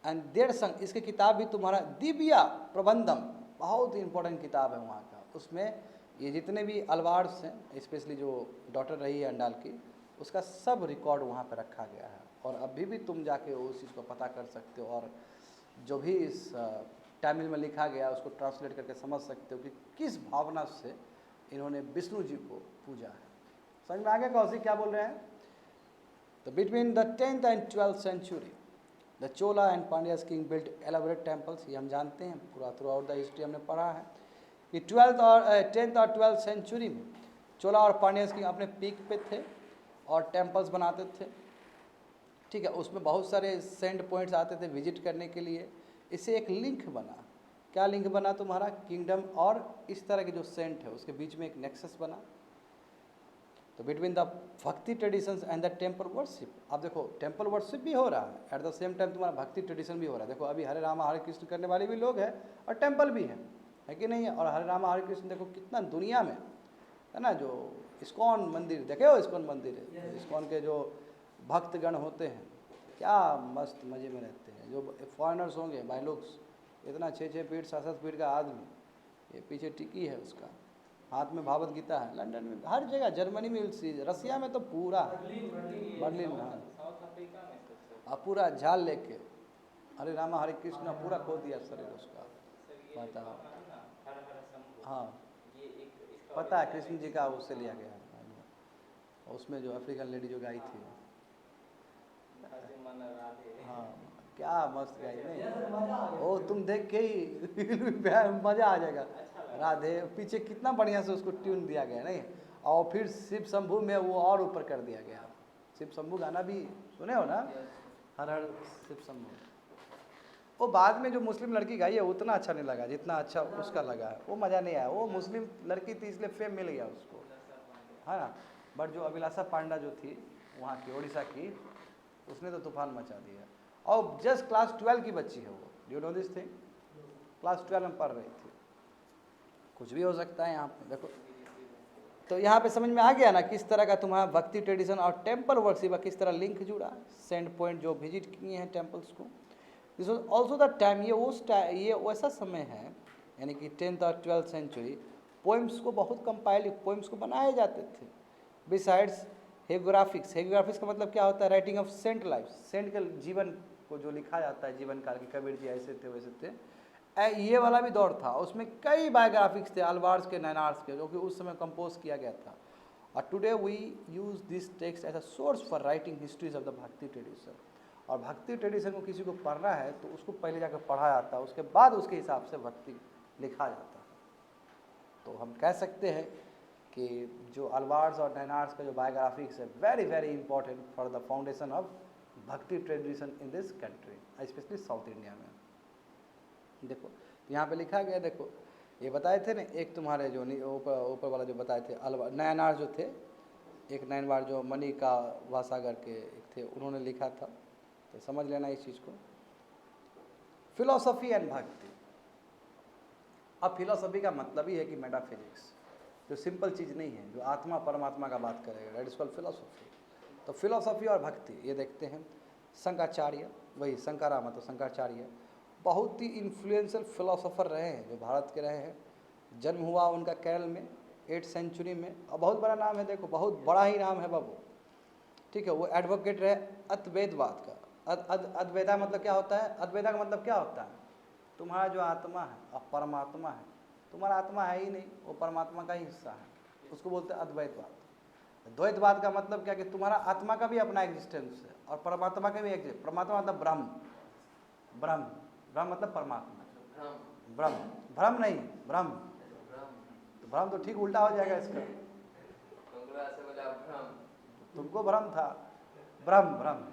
एंड देर संग, इसकी किताब भी तुम्हारा दिव्या प्रबंधम, बहुत ही इंपॉर्टेंट किताब है वहाँ का। उसमें ये जितने भी अल्वार्स हैं, स्पेशली जो डॉटर रही है अंडाल की, उसका सब रिकॉर्ड वहाँ पर रखा गया है। और अभी भी तुम जाके उस चीज़ को पता कर सकते हो और जो भी इस तमिल में लिखा गया उसको ट्रांसलेट करके समझ सकते हो कि किस भावना से इन्होंने विष्णु जी को पूजा है। समझ में आ गया कौशिक क्या बोल रहे हैं। तो between the 10th and 12th century the Chola and Pandyas king built elaborate temples, ये हम जानते हैं, पूरा थ्रू आउट द हिस्ट्री हमने पढ़ा है कि 10th और 12th सेंचुरी में चोला और पांड्यास किंग अपने पीक पे थे और टेम्पल्स बनाते थे, ठीक है। उसमें बहुत सारे सेंड पॉइंट्स आते थे विजिट करने के लिए। इससे एक लिंक बना, क्या लिंक बना तुम्हारा, किंगडम और इस तरह के जो सेंट है उसके बीच में एक नेक्सस बना। तो बिटवीन द भक्ति traditions and the temple worship, अब देखो टेम्पल वर्शिप भी हो रहा है, एट द सेम टाइम तुम्हारा भक्ति ट्रेडिशन भी हो रहा है। देखो अभी हरे रामा हरे कृष्ण करने वाले भी लोग हैं और टेम्पल भी है कि नहीं है। और हरे रामा हरे कृष्ण देखो कितना दुनिया में है ना, जो इस्कॉन मंदिर देखे हो, इस्कॉन मंदिर है, इस्कॉन के जो भक्तगण होते हैं क्या मस्त मज़े में रहते हैं। जो फॉरेनर्स होंगे बाई लुक्स, इतना 6-6 फीट 7-7 फीट का आदमी, ये पीछे टिकी है उसका, हाथ में भागवत गीता है, लंदन में हर जगह, जर्मनी में भी, रसिया में तो पूरा बर्लिन में, हाँ पूरा झाल लेके हरे रामा हरे कृष्ण पूरा खो दिया शरीर उसका, पता हाँ पता है, कृष्ण जी का उससे लिया गया है, उसमें जो अफ्रीकन लेडी जो गाई थी, हाँ क्या मस्त गाई नहीं, ओ तुम देख के ही मज़ा आ जाएगा। राधे पीछे कितना बढ़िया से उसको ट्यून दिया गया नहीं, और फिर शिव शंभू में वो और ऊपर कर दिया गया। शिव शंभू गाना भी सुने हो ना, हर हर शिव शंभू, वो बाद में जो मुस्लिम लड़की गाई है उतना अच्छा नहीं लगा जितना अच्छा उसका लगा है, वो मज़ा नहीं आया। वो मुस्लिम लड़की थी इसलिए फेम मिल गया उसको, है ना। बट जो अभिलाषा पांडा जो थी वहाँ की, उड़ीसा की, उसने तो तूफान मचा दिया। और जस्ट क्लास 12 की बच्ची है वो, do you know this thing, class 12 में पढ़ रही थी। कुछ भी हो सकता है यहाँ पे, देखो तो यहाँ पे समझ में आ गया ना किस तरह का तुम्हारा भक्ति ट्रेडिशन और टेम्पल वर्शिप किस तरह लिंक जुड़ा। सेंड पॉइंट जो विजिट किए हैं टेम्पल्स को, this was also the time, ये वैसा समय है यानी कि 10th और 12th सेंचुरी, पोइम्स को बहुत कंपाइल पोइम्स को बनाए जाते थे। बिसाइड्स हेग्राफिक्स, हेग्राफिक्स का मतलब क्या होता है, writing of saint life, saint के जीवन को जो लिखा जाता है, जीवन काल की, कबीर जी ऐसे थे वैसे थे, ये वाला भी दौर था। उसमें कई बायोग्राफिक्स थे अल्बार्स के, नैनार्स के, जो कि उस समय कंपोज किया गया था। और today we use this text as a source for writing histories of the bhakti tradition. और भक्ति ट्रेडिशन को किसी को पढ़ना है तो उसको पहले जाकर पढ़ा जाता है, उसके बाद उसके हिसाब से भक्ति लिखा जाता है। तो हम कह सकते हैं कि जो अल्बार्स और नैनार्स का जो बायोग्राफिक्स है, very very important for the foundation of bhakti tradition in this country, especially south India में। देखो यहाँ पे लिखा गया, देखो ये बताए थे ना, एक तुम्हारे जो ऊपर वाला जो बताए थे नयनार जो थे, एक नयनवार जो मणि का वासागर के एक थे, उन्होंने लिखा था, तो समझ लेना इस चीज़ को। फिलॉसफी एंड भक्ति, अब फिलॉसफी का मतलब ही है कि मेटाफिजिक्स, जो सिंपल चीज़ नहीं है, जो आत्मा परमात्मा का बात करेगा, दैट इज कॉल्ड फिलॉसफी। तो फिलोसफी और भक्ति ये देखते हैं। शंकराचार्य, वही शंकरामा तो शंकराचार्य बहुत ही इन्फ्लुएंशियल फिलोसोफर रहे हैं जो भारत के रहे हैं। जन्म हुआ उनका केरल में 8th सेंचुरी में, और बहुत बड़ा नाम है, देखो बहुत बड़ा ही नाम है बाबू, ठीक है। वो एडवोकेट रहे अद्वैतवाद का। अद्वैता मतलब क्या होता है? अद्वैता का मतलब क्या होता है? तुम्हारा जो आत्मा है और परमात्मा है, तुम्हारा आत्मा है ही नहीं, वो परमात्मा का ही हिस्सा है, उसको बोलते हैं अद्वैतवाद। द्वैतवाद का मतलब क्या कि तुम्हारा आत्मा का भी अपना एग्जिस्टेंस है और परमात्मा का भी एग्जिस्ट। परमात्मा मतलब ब्रह्म, ब्रह्म, ब्रह्म मतलब परमात्मा, ब्रह्म, भ्रम नहीं, ब्रह्म। तो भ्रम तो ठीक उल्टा हो जाएगा इसका, तुमको भ्रम था, ब्रह्म, ब्रह्म।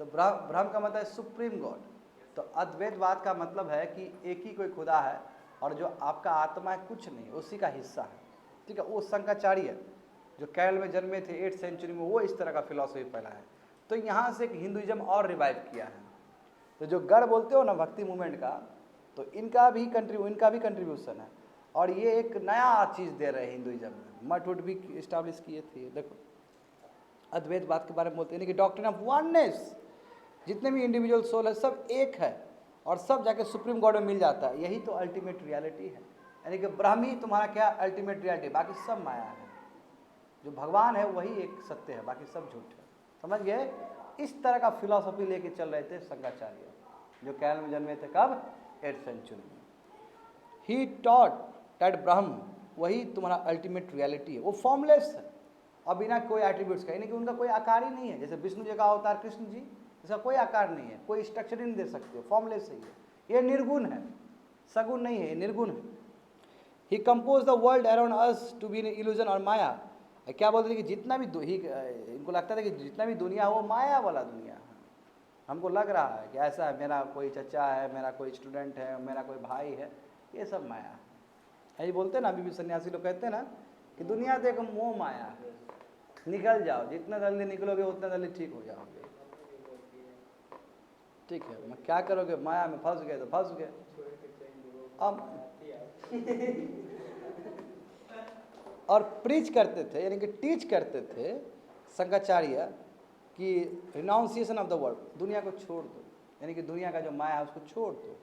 तो ब्रह्म का मतलब है सुप्रीम गॉड। तो अद्वैतवाद का मतलब है कि एक ही कोई खुदा है और जो आपका आत्मा है कुछ नहीं, उसी का हिस्सा है, ठीक है। वो शंकराचार्य जो केरल में जन्मे थे 8th सेंचुरी में, वो इस तरह का फिलॉसफी फैला है। तो यहाँ से एक हिंदुइज्म और रिवाइव किया है। तो जो गढ़ बोलते हो ना भक्ति मूवमेंट का, तो इनका भी कंट्रीब्यूशन है। और ये एक नया चीज़ दे रहे हैं हिंदुइज्म में। मठ उठ भी इस्टेब्लिश किए थे। देखो अद्वैतवाद के बारे में बोलते हैं कि डॉक्ट्रिन ऑफ वननेस, जितने भी इंडिविजुअल सोल है सब एक है और सब जाके सुप्रीम गॉड में मिल जाता है। यही तो अल्टीमेट रियलिटी है, यानी कि ब्रह्म ही तुम्हारा क्या अल्टीमेट रियलिटी, बाकी सब माया है। जो भगवान है वही एक सत्य है, बाकी सब झूठ है। समझ गए? इस तरह का फिलॉसफी लेके चल रहे थे शंकराचार्य, जो केरल में जन्मे थे। कब? 8th सेंचुरी में। ही टॉट दैट ब्रह्म वही तुम्हारा अल्टीमेट रियलिटी है। वो फॉर्मलेस है और बिना कोई एट्रीब्यूट्स का, यानी कि उनका कोई आकार ही नहीं है। जैसे विष्णु जी का अवतार कृष्ण जी, इसका कोई आकार नहीं है, कोई स्ट्रक्चर ही नहीं दे सकते, फॉर्मलेस है ये निर्गुण है, सगुण नहीं है, ये निर्गुण है। He compose the world around us to be in illusion और माया। क्या बोलते थे कि जितना भी इनको लगता था कि जितना भी दुनिया है वो माया वाला दुनिया है। हमको लग रहा है कि ऐसा है, मेरा कोई चचा है, मेरा कोई स्टूडेंट है, मेरा कोई भाई है, ये सब माया है। यही बोलते हैं ना, अभी भी सन्यासी लोग कहते हैं ना कि दुनिया तो एक मोह माया है, निकल जाओ, जितना जल्दी निकलोगे उतना जल्दी ठीक हो जाओगे। ठीक है, मैं क्या करोगे, माया में फंस गए तो फंस गए। अब और प्रीच करते थे, यानी कि टीच करते थे शंकराचार्य कि रिनाउंसिएशन ऑफ द वर्ल्ड, दुनिया को छोड़ दो, यानी कि दुनिया का जो माया है उसको छोड़ दो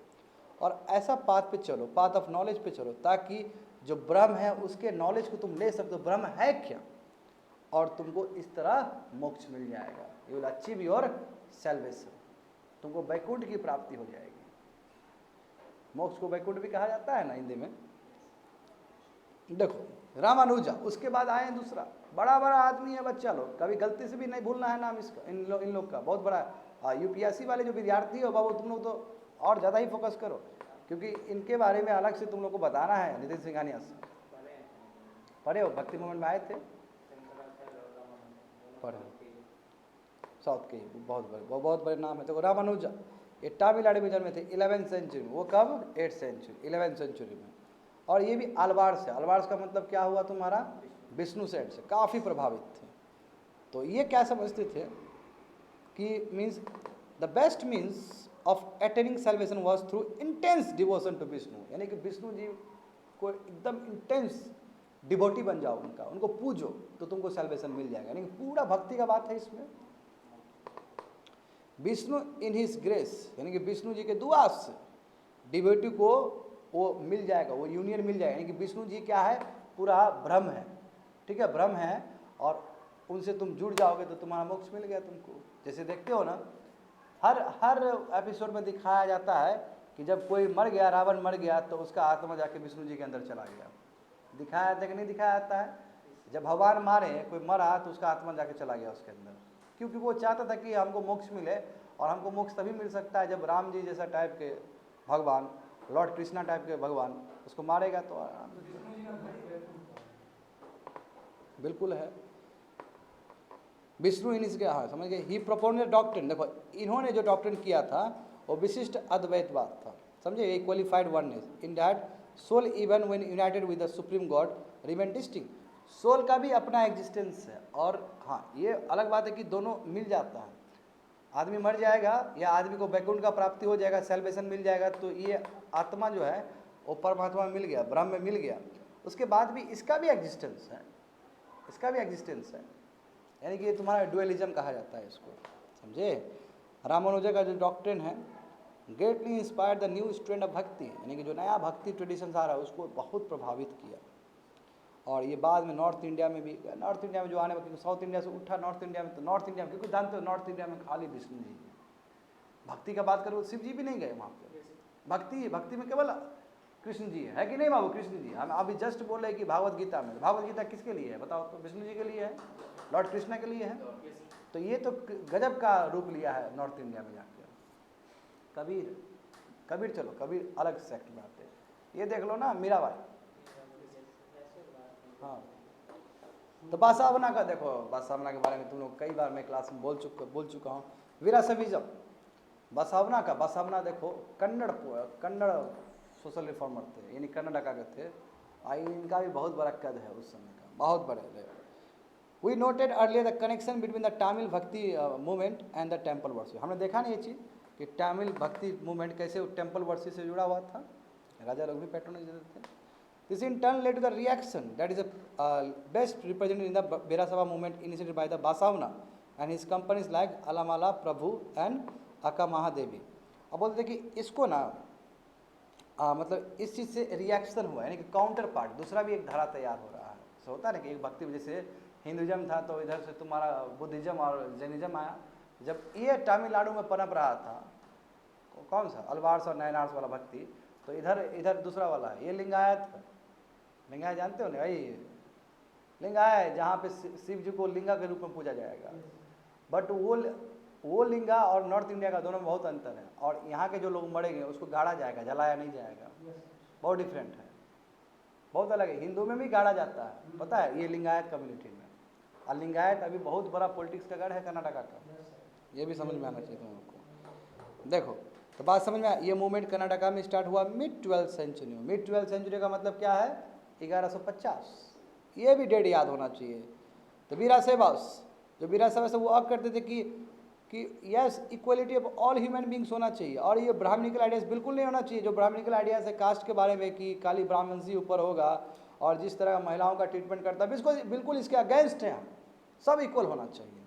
और ऐसा पाथ पे चलो, पाथ ऑफ नॉलेज पे चलो, ताकि जो ब्रह्म है उसके नॉलेज को तुम ले सकते हो, ब्रह्म है क्या, और तुमको इस तरह मोक्ष मिल जाएगा। You will achieve your salvation, तुमको वैकुंठ की प्राप्ति हो जाएगी। मोक्ष को वैकुंठ भी कहा जाता है ना हिंदी में। देखो रामानुजा, उसके बाद आए दूसरा बड़ा बड़ा आदमी है, बच्चा लोग, कभी गलती से भी नहीं भूलना है नाम इसका, इन लोग का बहुत बड़ा। यूपीएससी वाले जो विद्यार्थी हो बाबू, तुम लोग तो और ज़्यादा ही फोकस करो, क्योंकि इनके बारे में अलग से तुम लोग को बताना है। नितिन सिंघानिया से पढ़े हो, भक्ति मूवमेंट में आए थे, पढ़े साउथ के, बहुत बड़े नाम है। तो रामानुजा ये तमिलनाडु में जन्मे थे 11th सेंचुरी में। वो कब? 8th सेंचुरी, 11th सेंचुरी में। और ये भी अलवार्स है। अलवार्स का मतलब क्या हुआ तुम्हारा? विष्णु सेठ से काफ़ी प्रभावित थे। तो ये क्या समझते थे कि means the best means of attaining salvation was through intense devotion to Vishnu, यानी कि विष्णु जी को एकदम इंटेंस डिवोटी बन जाओ उनका, उनको पूजो तो तुमको सेल्वेशन मिल जाएगा। यानी कि पूरा भक्ति का बात है इसमें। विष्णु इन हिज ग्रेस, यानी कि विष्णु जी के दुआ से डिवोटी को वो मिल जाएगा, वो यूनियन मिल जाएगा। यानी कि विष्णु जी क्या है? पूरा ब्रह्म है, ठीक है, ब्रह्म है, और उनसे तुम जुड़ जाओगे तो तुम्हारा मोक्ष मिल गया तुमको। जैसे देखते हो ना, हर एपिसोड में दिखाया जाता है कि जब कोई मर गया, रावण मर गया, तो उसका आत्मा जाके विष्णु जी के अंदर चला गया। दिखाया जाता है कि नहीं दिखाया जाता है? जब भगवान मारे, कोई मरा तो उसका आत्मा जाके चला गया उसके अंदर, क्योंकि वो चाहता था कि हमको मोक्ष मिले। और हमको मोक्ष तभी मिल सकता है जब राम जी जैसा टाइप के भगवान, लॉर्ड कृष्णा टाइप के भगवान उसको मारेगा तो आराम से। बिल्कुल है, विष्णु इन इसके, हाँ समझ गए। ही प्रोपोनेड डॉक्ट्रिन, देखो इन्होंने जो डॉक्ट्रिन किया था वो विशिष्ट अद्वैतवाद था, समझे, a qualified oneness in that soul even when united with the supreme god remain distinct. Soul का भी अपना एग्जिस्टेंस है, और हाँ ये अलग बात है कि दोनों मिल जाता है। आदमी मर जाएगा या आदमी को वैकुंठ का प्राप्ति हो जाएगा, सेल्वेशन मिल जाएगा, तो ये आत्मा जो है वो परमात्मा में मिल गया, ब्रह्म में मिल गया। उसके बाद भी इसका भी एग्जिस्टेंस है, इसका भी एग्जिस्टेंस है। यानी कि ये तुम्हारा डुअलिज्म कहा जाता है इसको, समझे। रामानुजा का जो डॉक्ट्रिन है, greatly inspired the new strand of bhakti, यानी कि जो नया भक्ति ट्रेडिशन आ रहा है उसको बहुत प्रभावित किया। और ये बाद में नॉर्थ इंडिया में भी, नॉर्थ इंडिया में जो आने क्योंकि साउथ इंडिया से उठा नॉर्थ इंडिया में, तो नॉर्थ इंडिया में क्योंकि जानते हो नॉर्थ इंडिया में खाली विष्णु जी है। भक्ति का बात करो शिव जी भी नहीं गए वहाँ पे, भक्ति में केवल कृष्ण जी है कि नहीं बाबू, कृष्ण जी। हम अभी जस्ट बोल रहे कि भागवत गीता में, भागवत गीता किसके लिए है बताओ तो, विष्णु जी के लिए है, लॉर्ड कृष्णा के लिए है। तो ये तो गजब का रूप लिया है नॉर्थ इंडिया में जाके। कबीर चलो कबीर अलग सेक्ट में आते हैं, ये देख लो ना मीराबाई। हाँ तो बासावना का देखो, बासावना के बारे में तुम लोग कई बार मैं क्लास में बोल चुका हूँ। वीरासविज्म बासावना का, बासावना देखो कन्नड़ सोशल रिफॉर्मर थे, यानी कर्नाटका के थे। इनका भी बहुत बड़ा कद है उस समय का, बहुत बड़े। We noted earlier the connection between the Tamil bhakti movement and the temple worship. हमने देखा नहीं ये चीज़ कि तमिल भक्ति मूवमेंट कैसे टेम्पल वर्शिप से जुड़ा हुआ था, राजा लोग भी पैट्रोनाइज देते थे। This in turn led to the reaction that is best represented in the Virashaiva movement initiated by the Basavanna and his companies like Allama Prabhu and Akka Mahadevi. अब बोलते कि इसको ना मतलब इस चीज़ से रिएक्शन हुआ, यानी कि काउंटर पार्ट दूसरा भी एक धारा तैयार हो रहा है। सो होता है ना कि एक भक्ति जैसे हिंदुज़म था तो इधर से तुम्हारा बुद्धिज़्म और जैनिज़्म आया। जब ये तमिलनाडु में पनप रहा था, कौन सा अल्वार्स और नयनार्स वाला भक्ति, तो इधर दूसरा वाला है ये लिंगायत जानते हो ना भाई, लिंगायत जहाँ पे शिव जी को लिंगा के रूप में पूजा जाएगा। बट वो लिंगा और नॉर्थ इंडिया का दोनों में बहुत अंतर है। और यहाँ के जो लोग मरेंगे उसको गाड़ा जाएगा, जलाया नहीं जाएगा, बहुत डिफरेंट है, बहुत अलग है। हिंदू में भी गाड़ा जाता है पता है, ये लिंगायत कम्युनिटी में। और लिंगायत अभी बहुत बड़ा पॉलिटिक्स का गढ़ है कर्नाटका का, ये भी समझ में आना चाहिए तुम लोग को। देखो तो बात समझ में, ये मूवमेंट कर्नाटका में स्टार्ट हुआ मिड 12th सेंचुरी में। मिड 12th सेंचुरी का मतलब क्या है, 1150, ये भी डेट याद होना चाहिए। तो वीरासेवास, जो वीरासेवास वो अब करते थे कि yes equality of all human beings होना चाहिए। और ये ब्राह्मणिकल आइडियाज़ बिल्कुल नहीं होना चाहिए, जो ब्राह्मणिकल आइडियाज़ है कास्ट के बारे में कि खाली ब्राह्मण से ऊपर होगा और जिस तरह महिलाओं का ट्रीटमेंट करता है, बिल्कुल इसके अगेंस्ट हैं हम, सब इक्वल होना चाहिए।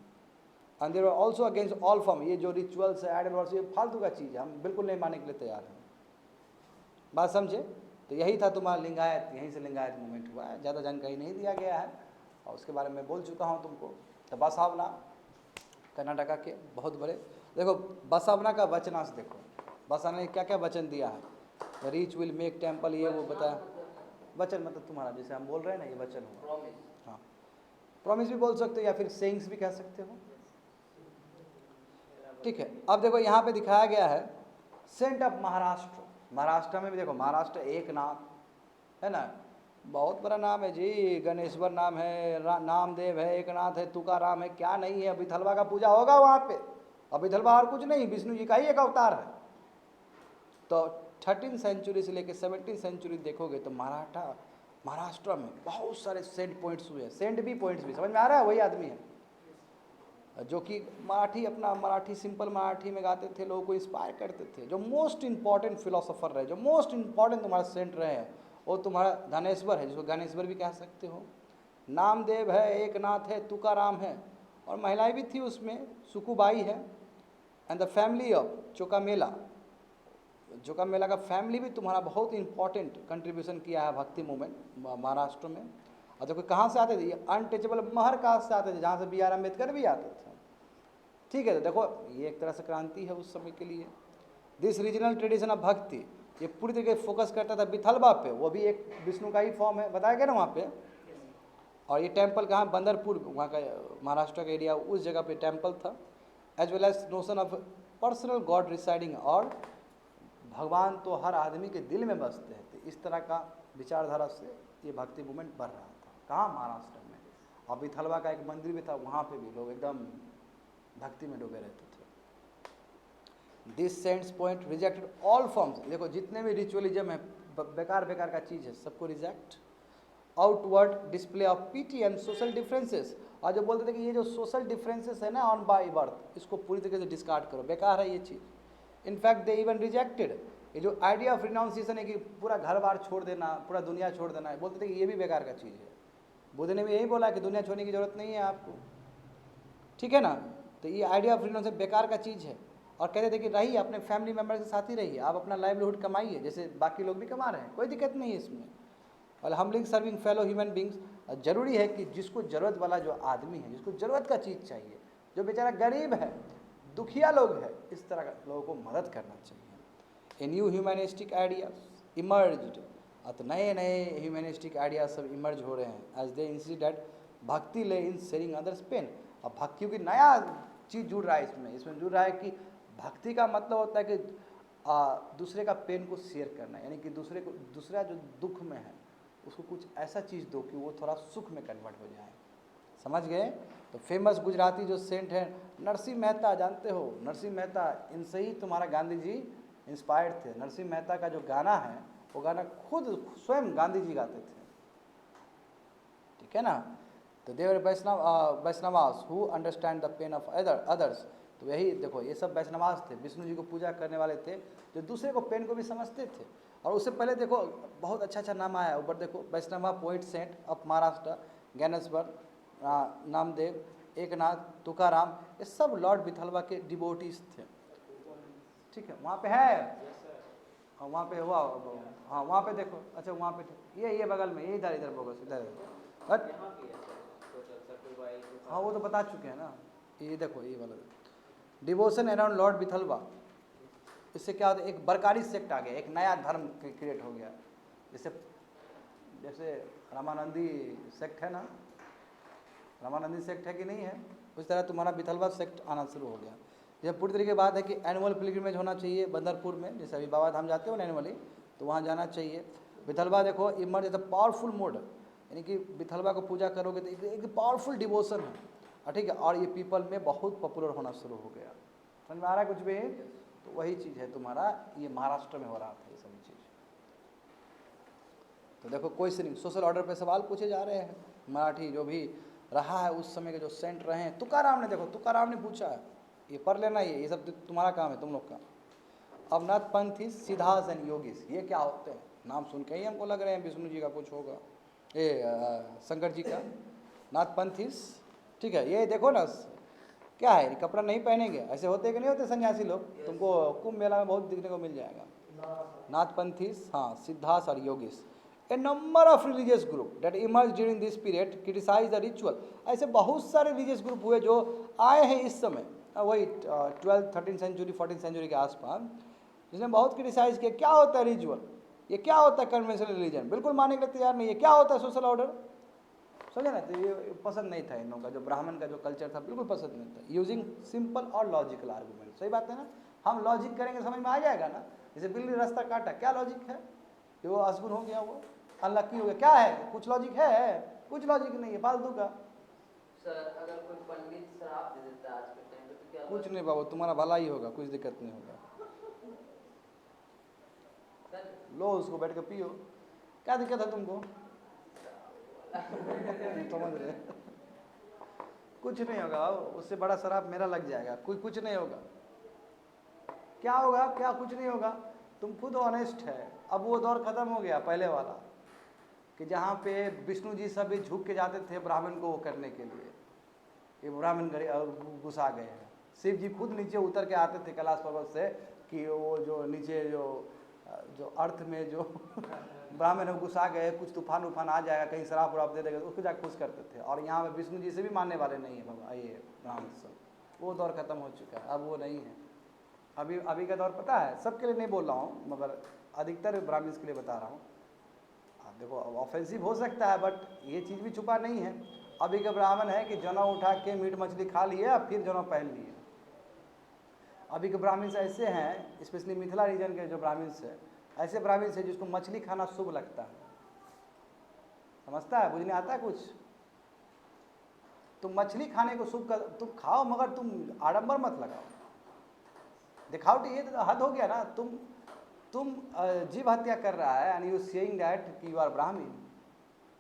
And there are also against all form, ये जो रिचुअल्स है आइडल वर्शिप, ये फालतू का चीज़ है, हम बिल्कुल नहीं मानने के लिए तैयार हैं। बात समझे। तो यही था तुम्हारा लिंगायत, यहीं से लिंगायत मूवमेंट हुआ है, ज़्यादा जानकारी नहीं दिया गया है और उसके बारे में बोल चुका हूँ तुमको। तो बासावना कर्नाटका के बहुत बड़े, देखो बासावना का वचनांश देखो, बासावना ने क्या क्या वचन दिया है। रीच विल मेक टेम्पल, ये वो बताया। वचन मतलब तुम्हारा जैसे हम बोल रहे हैं ना, ये वचन हुआ। हाँ प्रॉमिस भी बोल सकते हो या फिर सेइंग्स भी कह सकते हो, ठीक है। अब देखो यहाँ पे दिखाया गया है सेंट ऑफ महाराष्ट्र। महाराष्ट्र में भी देखो, महाराष्ट्र एक नाथ है ना, बहुत बड़ा नाम है जी, गणेश्वर नाम है, नामदेव है, एक नाथ है, तुकाराम है, क्या नहीं है। अभिथलवा का पूजा होगा वहाँ पे, अभिथलवा और कुछ नहीं, विष्णु जी का ही एक अवतार है। तो 13th सेंचुरी से लेकर 17th सेंचुरी देखोगे तो महाराष्ट्र में बहुत सारे सेंट पॉइंट्स हुए हैं। सेंट भी पॉइंट्स भी, समझ में आ रहा है, वही आदमी है जो कि मराठी सिंपल मराठी में गाते थे, लोगों को इंस्पायर करते थे। जो मोस्ट इंपॉर्टेंट फिलोसोफर रहे, जो मोस्ट इंपॉर्टेंट तुम्हारा सेंट रहे हैं, वो तुम्हारा धनेश्वर है, जिसको ज्ञानेश्वर भी कह सकते हो, नामदेव है, एक नाथ है, तुकाराम है, और महिलाएं भी थी उसमें, सुकुबाई है। एंड द फैमिली ऑफ चोकामेला, चोकामेला का फैमिली भी तुम्हारा बहुत इंपॉर्टेंट कंट्रीब्यूशन किया है भक्ति मूवमेंट महाराष्ट्र में। और देखो कहाँ से आते थे, ये अनटचेबल महर कास्ट से आते थे, जहाँ से बी आर अम्बेडकर भी आते थे, ठीक है। तो देखो ये एक तरह से क्रांति है उस समय के लिए। दिस रीजनल ट्रेडिशन ऑफ भक्ति, ये पूरी तरीके से फोकस करता था विथलबा पे, वो भी एक विष्णु का ही फॉर्म है, बताया गया ना वहाँ पे। और ये टेम्पल कहाँ, बंदरपुर, वहाँ का महाराष्ट्र का एरिया, उस जगह पे टेम्पल था। As well as notion of personal god residing, और भगवान तो हर आदमी के दिल में बसते हैं। तो इस तरह का विचारधारा से ये भक्ति मूवमेंट बढ़ रहा था। कहाँ, महाराष्ट्र में। और विथलबा का एक मंदिर भी था, वहाँ पे भी लोग एकदम भक्ति में डूबे रहते थे। This saints point rejected all forms, देखो जितने भी रिचुअलिज्म है बेकार का चीज़ है, सबको reject. Outward display of PT and social differences, और जो बोलते थे कि ये जो सोशल डिफरेंसेस है ना ऑन बाय बर्थ, इसको पूरी तरीके से डिस्कार्ड करो, बेकार है ये चीज़। इनफैक्ट दे इवन रिजेक्टेड ये जो आइडिया ऑफ रिनाउंसिएशन है कि पूरा घर बार छोड़ देना, पूरा दुनिया छोड़ देना है, बोलते थे कि ये भी बेकार का चीज़ है। बुद्ध ने भी यही बोला कि दुनिया छोड़ने की जरूरत नहीं है आपको, ठीक है ना। तो ये आइडिया ऑफ रिनोवेशन बेकार का चीज़ है। और कहते थे कि रहिए अपने फैमिली मेम्बर के साथ ही रहिए, आप अपना लाइवलीहुड कमाइए जैसे बाकी लोग भी कमा रहे हैं, कोई दिक्कत नहीं है इसमें। और humbling serving fellow human beings, जरूरी है कि जिसको ज़रूरत वाला जो आदमी है, जिसको ज़रूरत का चीज़ चाहिए, जो बेचारा गरीब है, दुखिया लोग है, इस तरह के लोगों को मदद करना चाहिए। A new humanistic ideas emerged, तो नए नए ह्यूमनिस्टिक आइडियाज सब इमर्ज हो रहे हैं एज दे इंसिस्ट दैट भक्ति ले इन शेयरिंग अदर्स पेन। अब भक्तियों की नया चीज़ जुड़ रहा है इसमें जुड़ रहा है कि भक्ति का मतलब होता है कि दूसरे का पेन को शेयर करना, यानी कि दूसरा जो दुख में है उसको कुछ ऐसा चीज़ दो कि वो थोड़ा सुख में कन्वर्ट हो जाए। समझ गए। तो फेमस गुजराती जो सेंट हैं नरसिंह मेहता, जानते हो नरसिंह मेहता, इनसे ही तुम्हारा गांधी जी इंस्पायर्ड थे। नरसिंह मेहता का जो गाना है वो गाना खुद स्वयं गांधी जी गाते थे, ठीक है ना। तो देवर Vaishnavas who understand the pain of others, तो यही देखो ये सब वैष्णवास थे, विष्णु जी को पूजा करने वाले थे, जो दूसरे को पेन को भी समझते थे। और उससे पहले देखो बहुत अच्छा नाम आया ऊपर, देखो Vaishnava poet saint of Maharashtra, Jnaneshwar, Namdev, Eknath, Tukaram, ये सब लॉर्ड विठलवा के डिवोटीज थे, ठीक है। वहाँ पे है, हाँ वहाँ पे हुआ, हाँ वहाँ पे देखो, अच्छा वहाँ पे ये बगल में, ये इधर बोगस इधर, हाँ वो तो बता चुके हैं ना। ये देखो ये वाला डिवोशन अराउंड लॉर्ड विठलवा, इससे क्या होता है एक बरकारी सेक्ट आ गया, एक नया धर्म क्रिएट हो गया। जैसे रामानंदी सेक्ट है ना, रामानंदी सेक्ट है कि नहीं है, उस तरह तुम्हारा विठलवा सेक्ट आना शुरू हो गया। जब पूरी तरीके की बात है कि एनुअल पिलग्रिमेज होना चाहिए बंदरपुर में, जैसे अभी बाबा धाम जाते हो ना एनुअली, तो वहाँ जाना चाहिए। विठलवा देखो emerge as a powerful mode, यानी कि विठलवा को पूजा करोगे तो एक पावरफुल डिवोशन है, ठीक है। और ये पीपल में बहुत पॉपुलर होना शुरू हो गया। समझ में आ रहा है कुछ भी। तो वही चीज़ है तुम्हारा, ये महाराष्ट्र में हो रहा था ये सभी चीज़। तो देखो कोई से नहीं, सोशल ऑर्डर पे सवाल पूछे जा रहे हैं। मराठी जो भी रहा है उस समय के जो सेंट रहे हैं, तुकाराम ने, देखो तुकाराम ने पूछा है, ये पढ़ लेना, ये सब तुम्हारा काम है तुम लोग का। अवनाथ पंथी सिद्धास एंड योगीस, ये क्या होते हैं, नाम सुन के ही हमको लग रहे हैं विष्णु जी का कुछ होगा, ये शंकर जी का नाथ पंथीस, ठीक है। ये देखो ना क्या है, कपड़ा नहीं पहनेंगे, ऐसे होते कि नहीं होते सन्यासी लोग, तुमको कुंभ मेला में बहुत दिखने को मिल जाएगा। नाथ पंथीस, हाँ सिद्धास और yogis. A number of religious group that emerge during this period criticise the ritual, ऐसे बहुत सारे रिलीजियस ग्रुप हुए जो आए हैं इस समय, वही 12th 13th century 14th century के आसपास, जिसने बहुत क्रिटिसाइज किया क्या होता है रिचुअल, ये क्या होता है कन्वेंशनल रिलीजन, बिल्कुल मानने के लिए तैयार नहीं है, क्या होता है सोशल ऑर्डर, समझे ना। तो ये पसंद नहीं था इन लोगों का, जो ब्राह्मण का जो कल्चर था बिल्कुल पसंद नहीं था। यूजिंग सिंपल और लॉजिकल आर्गूमेंट, सही बात है ना, हम लॉजिक करेंगे समझ में आ जाएगा ना। जैसे बिल्ली रास्ता काटा, क्या लॉजिक है कि वो असगुन हो गया, वो अनलक्की हो गया, क्या है, कुछ लॉजिक है, कुछ लॉजिक नहीं है, फालतू का। सर अगर कोई पंडित श्राप दे देता है आज के टाइम पे तो क्या, कुछ नहीं बाबू, तुम्हारा भला ही होगा, कुछ दिक्कत नहीं होगा। लो उसको बैठ के पियो, क्या दिक्कत है तुमको, समझ रहे, कुछ नहीं होगा, उससे बड़ा शराब मेरा लग जाएगा, कुछ नहीं होगा। क्या होगा, क्या कुछ नहीं होगा, तुम खुद ऑनेस्ट है। अब वो दौर खत्म हो गया पहले वाला, कि जहाँ पे विष्णु जी सब भी झुक के जाते थे ब्राह्मण को वो करने के लिए, ये ब्राह्मण घुसा गए हैं। शिव जी खुद नीचे उतर के आते थे कैलाश पर्वत से, कि वो जो नीचे जो अर्थ में जो ब्राह्मण घुसा गए, कुछ तूफान उफान आ जाएगा, कहीं शराब उराब दे देगा, उसको जाकर खुश करते थे। और यहाँ पे विष्णु जी से भी मानने वाले नहीं है बाबा, ये ब्राह्मण सब, वो दौर खत्म हो चुका है, अब वो नहीं है। अभी का दौर पता है, सबके लिए नहीं बोल रहा हूँ, मगर अधिकतर ब्राह्मण्स के लिए बता रहा हूँ। देखो ऑफेंसिव हो सकता है, बट ये चीज़ भी छुपा नहीं है। अभी के ब्राह्मण है कि जनेऊ उठा के मीट मछली खा लिए, फिर जनेऊ पहन लिए। अभी के ब्राह्मण्स ऐसे हैं, स्पेशली मिथिला रीजन के जो ब्राह्मण्स है, ऐसे ब्राह्मण्स है जिसको मछली खाना शुभ लगता है, समझता है, बुझने आता है कुछ। तुम मछली खाने को शुभ कर, तुम खाओ, मगर तुम आडंबर मत लगाओ, दिखावटी, ये तो हद हो गया ना। तुम जीव हत्या कर रहा है, एंड यू सेइंग दैट कि यू आर ब्राह्मण।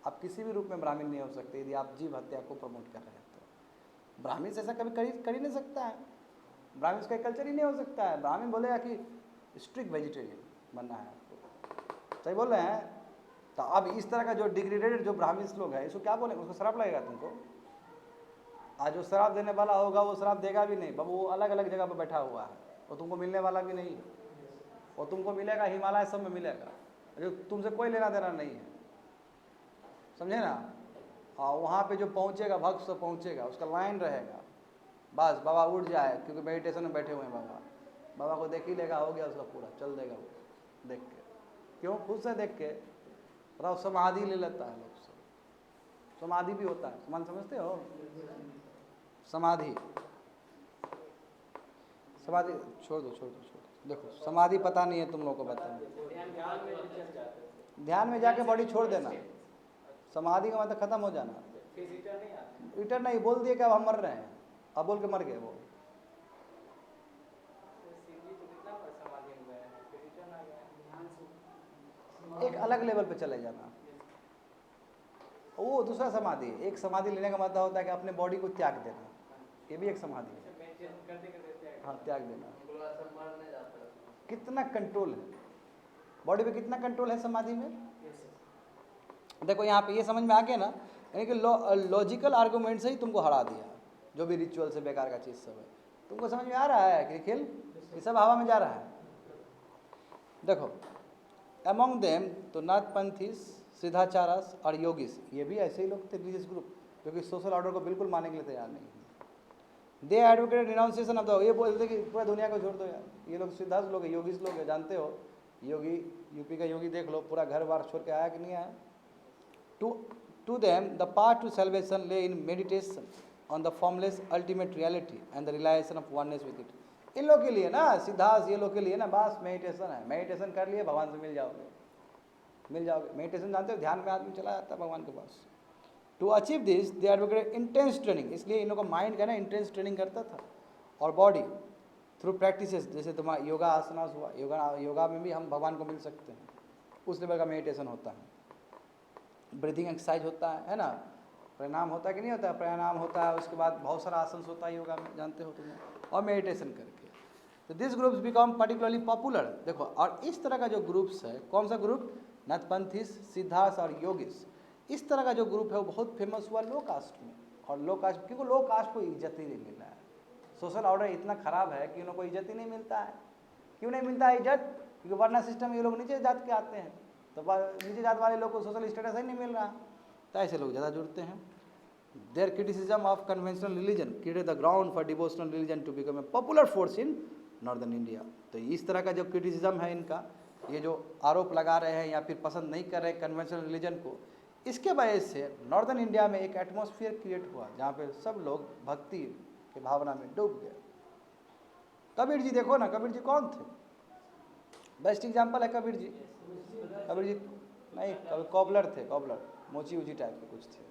आप किसी भी रूप में ब्राह्मण नहीं हो सकते यदि आप जीव हत्या को प्रमोट कर रहे हैं तो। ब्राह्मण से ऐसा कभी कर ही नहीं सकता है, ब्राह्मण का कल्चर ही नहीं हो सकता है। ब्राह्मण बोलेगा कि स्ट्रिक्ट वेजिटेरियन बनना है आपको, सही बोल रहे हैं। तो अब इस तरह का जो डिग्रेडेड जो ब्राह्मण लोग हैं, इसको क्या बोलेंगे, उसको शराब लगेगा तुमको, आज जो शराब देने वाला होगा वो शराब देगा भी नहीं बाबू, वो अलग अलग जगह पर बैठा हुआ है, वो तुमको मिलने वाला भी नहीं है। वो तुमको मिलेगा हिमालय सब में मिलेगा, जो तुमसे कोई लेना देना नहीं है, समझे ना। हाँ, वहाँ पे जो पहुँचेगा भक्त से पहुँचेगा, उसका लाइन रहेगा, बस बाबा उठ जाए, क्योंकि मेडिटेशन में बैठे हुए हैं बाबा, बाबा को देख ही लेगा, हो गया उसका पूरा, चल देगा वो देख के। क्यों? खुद से देख के। बताओ, समाधि ले लेता है लोग सब, समाधि भी होता है, समाधि समझते हो? समाधि, समाधि छोड़ दो छोड़ दो छोड़ दो, देखो समाधि पता नहीं है तुम लोगों को, बता ध्यान में जाके बॉडी छोड़ देना, समाधि का मतलब खत्म हो जाना। रिटर्न नहीं, बोल दिए कि अब हम मर रहे हैं, अब बोल के मर गए वो। एक अलग लेवल पे चले जाना, वो दूसरा समाधि है। एक समाधि लेने का मतलब होता है कि अपने बॉडी को त्याग देना, ये भी एक समाधि है। हाँ, त्याग देना। कितना कंट्रोल है बॉडी पे, कितना कंट्रोल है समाधि में। देखो यहाँ पे ये समझ में आ गया ना, यानी कि लॉजिकल आर्गूमेंट से ही तुमको हरा दिया, जो भी रिचुअल से बेकार का चीज़ सब है। तुमको समझ में आ रहा है कि खेल ये सब हवा में जा रहा है। देखो, अमंग देम तो नाथपंथीज, सिद्धाचारस और योगीस, ये भी ऐसे ही लोग थे, रिलीजियस ग्रुप, जो कि सोशल ऑर्डर को बिल्कुल मानने के लिए तैयार नहीं है। दे एडवोकेट रिनाउंसिएशन ऑफ द, ये बोलते कि पूरा दुनिया को छोड़ दो यार, ये लोग सिद्धार्थ लोग हैं, योगीस लोग हैं, जानते हो योगी, यूपी का योगी देख लो, पूरा घर बार छोड़ के आया कि नहीं आया। To them, the path to salvation lay in meditation on the formless ultimate reality and the realization of oneness with it. इन लोग के लिए ना सिद्धार्थ, ये लोग के लिए ना बस मेडिटेशन है, मेडिटेशन कर लिए भगवान से मिल जाओगे। मेडिटेशन जानते हो, ध्यान में आदमी चला जाता है भगवान के पास। To achieve this they advocate intense training, इसलिए इन लोगों का माइंड का ना इंटेंस ट्रेनिंग करता था, और बॉडी थ्रू प्रैक्टिसेस, जैसे तुम्हारा योगा आसनास हुआ, योगा में भी हम भगवान को मिल सकते हैं, उस लेवल का मेडिटेशन होता है। ब्रीथिंग एक्सरसाइज होता है ना, प्राणायाम होता है कि नहीं होता है, प्राणायाम होता है, उसके बाद बहुत सारा आसन होता है योगा में, जानते हो तुम्हें, और मेडिटेशन करके। तो this groups become particularly popular. देखो, और इस तरह का जो ग्रुप्स है, कौन सा ग्रुप, नाथपंथीस, सिद्धार्थ और योगिस, इस तरह का जो ग्रुप है वो बहुत फेमस हुआ लो कास्ट में। और लो कास्ट, क्योंकि लो कास्ट को इज्जत ही नहीं मिल रहा है, सोशल ऑर्डर इतना खराब है कि उनको इज्जत ही नहीं मिलता है। क्यों नहीं मिलता है इज्जत? क्योंकि वर्ना सिस्टम, ये लोग नीचे जात के आते हैं, तो नीचे जात वाले लोग को सोशल स्टेटस ही नहीं मिल रहा, तो ऐसे लोग ज़्यादा जुड़ते हैं। Their criticism of conventional religion created the ground for devotional religion to become a popular force in northern India. तो इस तरह का जो क्रिटिसिज्म है इनका, ये जो आरोप लगा रहे हैं या फिर पसंद नहीं कर रहे कन्वेंशनल रिलीजन को, इसके वजह से नॉर्दर्न इंडिया में एक एटमॉस्फेयर क्रिएट हुआ जहाँ पे सब लोग भक्ति की भावना में डूब गए। कबीर जी देखो ना, कबीर जी कौन थे? बेस्ट एग्जाम्पल है कबीर जी। कबीर जी नहीं, कॉबलर थे, कॉबलर, मोची उची टाइप के कुछ थे,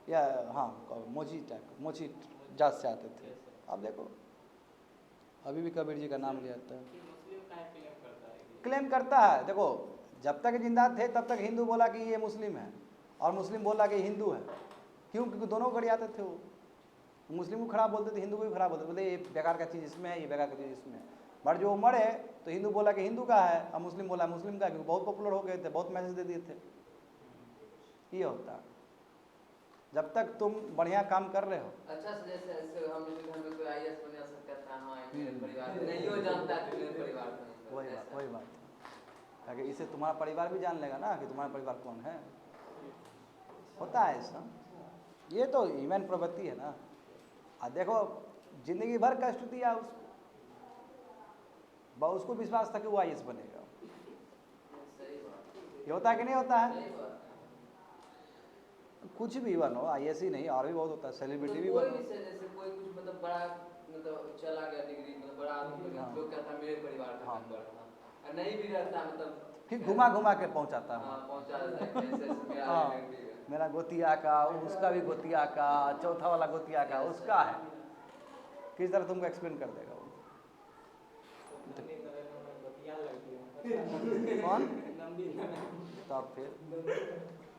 या हाँ मोची टाइप, मोची जात से आते थे। अब देखो अभी भी कबीर जी का नाम लिया जाता है, क्लेम करता है। देखो, जब तक जिंदा थे तब तक हिंदू बोला कि ये मुस्लिम है, और मुस्लिम बोला कि हिंदू है। क्यों? क्योंकि दोनों को आते थे वो, मुस्लिम को खराब बोलते थे, हिंदू को भी खराब बोलते थे, बोलते ये बेकार का चीज़ इसमें है, ये बेकार का चीज़ इसमें है। बट जो मरे तो हिंदू बोला कि हिंदू का है, और मुस्लिम बोला मुस्लिम का, क्योंकि बहुत पॉपुलर हो गए थे, बहुत मैसेज दे दिए थे। ये होता, जब तक तुम बढ़िया काम कर रहे हो। अच्छा, जैसे हम लोग घर में कोई आईएएस बन सकता था, हाँ मेरे परिवार में नहीं हो जानता कि मेरे परिवार में, वही बात, ताकि इसे तुम्हारा परिवार भी जान लेगा ना कि तुम्हारा परिवार कौन है। होता है ऐसा, ये तो ह्यूमन प्रवृत्ति है ना। देखो, जिंदगी भर कष्ट दिया उसको विश्वास था कि वो आईएएस बनेगा। ये होता है कि नहीं होता है? कुछ भी बनो, आईएएस ही नहीं, और भी बहुत होता है, सेलिब्रिटी भी बनो। जैसे कोई कुछ मतलब बड़ा मतलब चला गया डिग्री, मतलब बड़ा आदमी जो कहता है मेरे परिवार का मेंबर था, नहीं भी रहता, मतलब फिर घुमा के पहुंचाता है। पहुंचा देता है, मेरा गोतिया का, उसका भी गोतिया का, चौथा वाला गोतिया का उसका है, किस तरह तुमको एक्सप्लेन कर देगा वो। कौन? तब फिर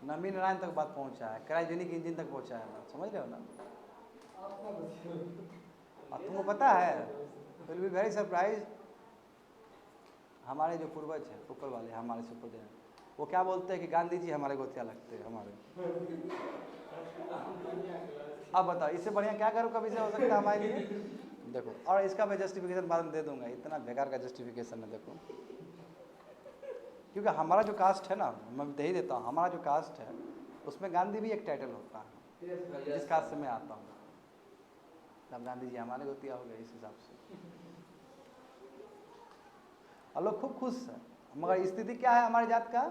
नंबी नारायण तक बात पहुंचा है, क्रायोजेनिक इंजन तक पहुंचा है, समझ रहे हो ना। अब तुमको पता है, विल बी वेरी सरप्राइज, हमारे जो पूर्वज हैं, ऊपर वाले हमारे सुपर देव, वो क्या बोलते हैं कि गांधी जी हमारे गोतिया लगते हैं हमारे। अब बताओ इससे बढ़िया क्या करूँ कभी से हो सकता है हमारे लिए। देखो, और इसका मैं जस्टिफिकेशन बाद में दे दूंगा, इतना बेकार का जस्टिफिकेशन है देखो। क्योंकि हमारा जो कास्ट है ना, मैं दे ही देता हूँ, हमारा जो कास्ट है उसमें गांधी भी एक टाइटल होता है, जिस कास्ट से मैं आता हूँ। तब गांधी जी हमारे गोतिया हो गए इस हिसाब से, और लोग खूब खुश है। मगर स्थिति क्या है हमारी जात का,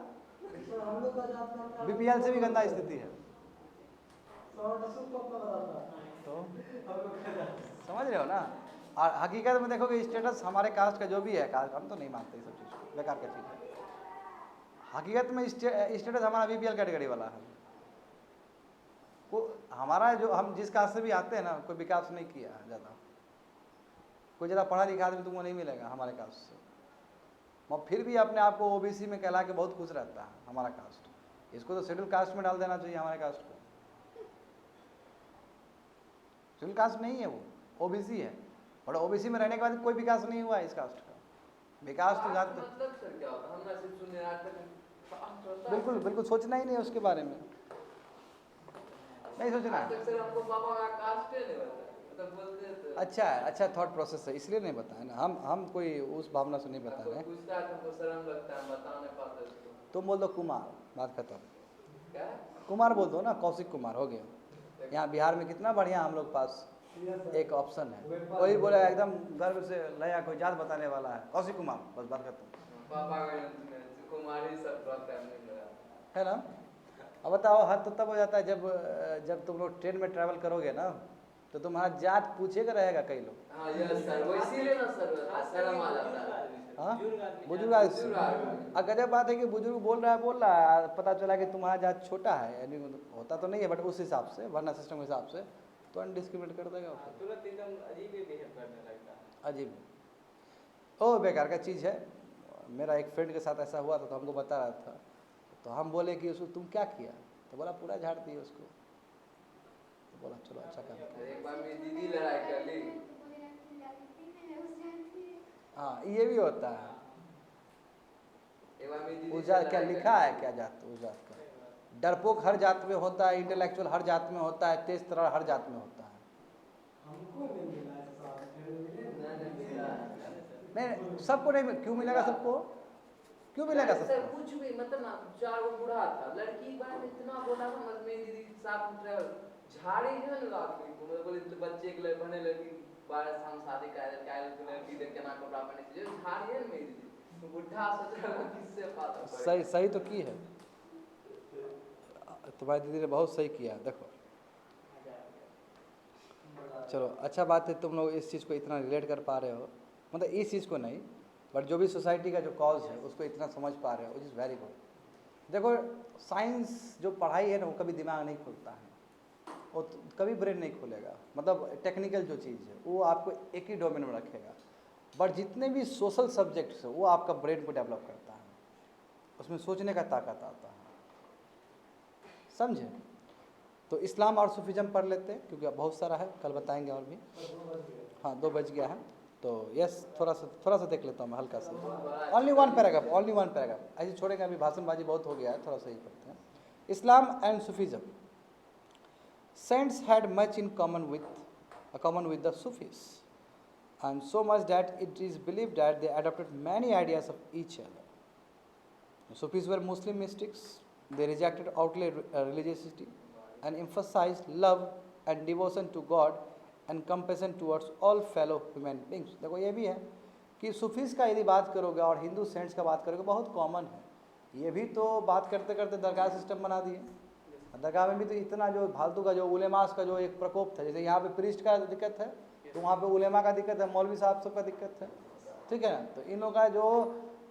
बीपीएल से भी गंदा स्थिति है। तो समझ रहे हो ना। और हकीकत में देखोगे स्टेटस हमारे कास्ट का जो भी है, कास्ट हम तो नहीं मानते सब चीज़ को, बेकार का चीज़ है। हकीकत में स्टेटस हमारा बीपीएल कैटेगरी वाला है। वो हमारा जो, हम जिस कास्ट से भी आते हैं ना, कोई विकास नहीं किया है ज़्यादा, कोई ज़्यादा पढ़ा लिखा आदमी तुमको नहीं मिलेगा हमारे कास्ट से। मगर फिर भी अपने आप को ओबीसी में कहला के बहुत खुश रहता है हमारा कास्ट। इसको तो शेड्यूल कास्ट में डाल देना चाहिए हमारे कास्ट को। शेड्यूल कास्ट नहीं है वो, ओबीसी है, और ओबीसी में रहने के बाद कोई विकास नहीं हुआ है इस कास्ट का। विकास तो जाते मतलब सर क्या होता है, हम ना सिर्फ सुनने आज तक बिल्कुल बिल्कुल सोचना ही नहीं है उसके बारे में, नहीं सोचना आज है। तक सर हमको पापा का कास्ट नहीं पता, मतलब बोलते थे अच्छा है, अच्छा थॉट प्रोसेस है, इसलिए नहीं बताया ना। हम कोई उस भावना से नहीं बता आपको रहे। पूछता है तो शर्म लगता है, बता नहीं पाते उसको। तुम बोल दो कुमार, बात खत्म। क्या कुमार बोल दो ना, कौशिक कुमार हो गया। यहाँ बिहार में कितना बढ़िया हम लोग पास एक ऑप्शन है, कोई बोले एकदम गर्व से लया कोई जात बताने वाला है, कौशिक कुमार, बस बात खत्म। पापा का कुमारी सब करने लगा है ना। अब बताओ, हद तो तब हो जाता है जब तुम लोग ट्रेन में ट्रैवल करोगे ना, तो तुम्हारा जात पूछेगा रहेगा कई लोग। हाँ यस सर, वो इसीलिए ना सर शर्म आ जाता है। हाँ बुजुर्ग अब गजब बात है कि बुजुर्ग बोल रहा है, पता चला कि तुम्हारा जात छोटा है, यानी होता तो नहीं है बट उस हिसाब से, वर्ना सिस्टम के हिसाब से तो अनडिस्क्रिमिनेट कर देगा उसको। तुरंत एकदम अजीब ही बिहेव करने लगता है। अजीब ओ बेकार का चीज़ है। मेरा एक फ्रेंड के साथ ऐसा हुआ था, तो हमको बता रहा था, तो हम बोले कि उसको तुम क्या किया, तो बोला पूरा झाड़ दिया उसको। तो बोला चलो अच्छा काम किया। एक बार मेरी दीदी लड़ाई कर ली। हाँ ये भी होता है। एक बार मेरी दीदी उस जात क्या लिखा है, क्या जात उस जात का। डरपोक हर जात में होता है, इंटेलेक्चुअल हर जात में होता है, तेज तरह हर जात में होता है। नहीं सबको नहीं, क्यों मिलेगा सबको, क्यों मिलेगा सर सबको। कुछ भी मतलब ना, 4 गो बूढ़ा था, लड़की बारे में इतना बोला था, मतलब मेरी दीदी साथ में ट्रैवल झाड़ी है ना लाके, मतलब बोले बच्चे के लिए बने लड़की 12 साल शादी का लड़की देख के ना कपड़ा पहने चाहिए, झाड़ी है ना मेरी दीदी, बुढ़ा सोच रहा है किससे पाता सही सही तो की है, तुम्हारी दीदी ने बहुत सही किया। देखो चलो अच्छा बात है, तुम लोग इस चीज़ को इतना रिलेट कर पा रहे हो, मतलब इस चीज़ को नहीं बट जो भी सोसाइटी का जो कॉज है उसको इतना समझ पा रहे हो, विच इज़ वेरी गुड। देखो साइंस जो पढ़ाई है ना, वो कभी दिमाग नहीं खोलता है, वो कभी ब्रेन नहीं खोलेगा, मतलब टेक्निकल जो चीज़ है वो आपको एक ही डोमेन में रखेगा, बट जितने भी सोशल सब्जेक्ट्स है वो आपका ब्रेन को डेवलप करता है, उसमें सोचने का ताकत आता है, समझे। तो इस्लाम और सूफीज़म पढ़ लेते हैं, क्योंकि अब बहुत सारा है, कल बताएंगे और भी। हाँ 2 बज गया है, तो यस थोड़ा सा देख लेता हूँ मैं हल्का सा, ओनली वन पैराग्राफ, ऐसे छोड़ेंगे, अभी भाषणबाजी बहुत हो गया है, थोड़ा सा ही करते हैं। Islam and Sufism, saints had much in common with the Sufis, and so much that it is believed that they adopted many ideas of each other. The Sufis were Muslim mystics. They rejected outward religiosity and emphasized love and devotion to God and compassion towards all fellow human beings. देखो ये भी है कि सूफीज़ का यदि बात करोगे और हिंदू सेंट्स का बात करोगे बहुत कॉमन है, ये भी तो बात करते करते दरगाह सिस्टम बना दिए। दरगाह में भी तो इतना जो फालतू का जो उलेमास का जो एक प्रकोप था, जैसे यहाँ पे प्रीस्ट का दिक्कत है तो वहाँ पे उलेमा का दिक्कत है, मौलवी साहब सबका दिक्कत है, ठीक है ना। तो इन लोगों का जो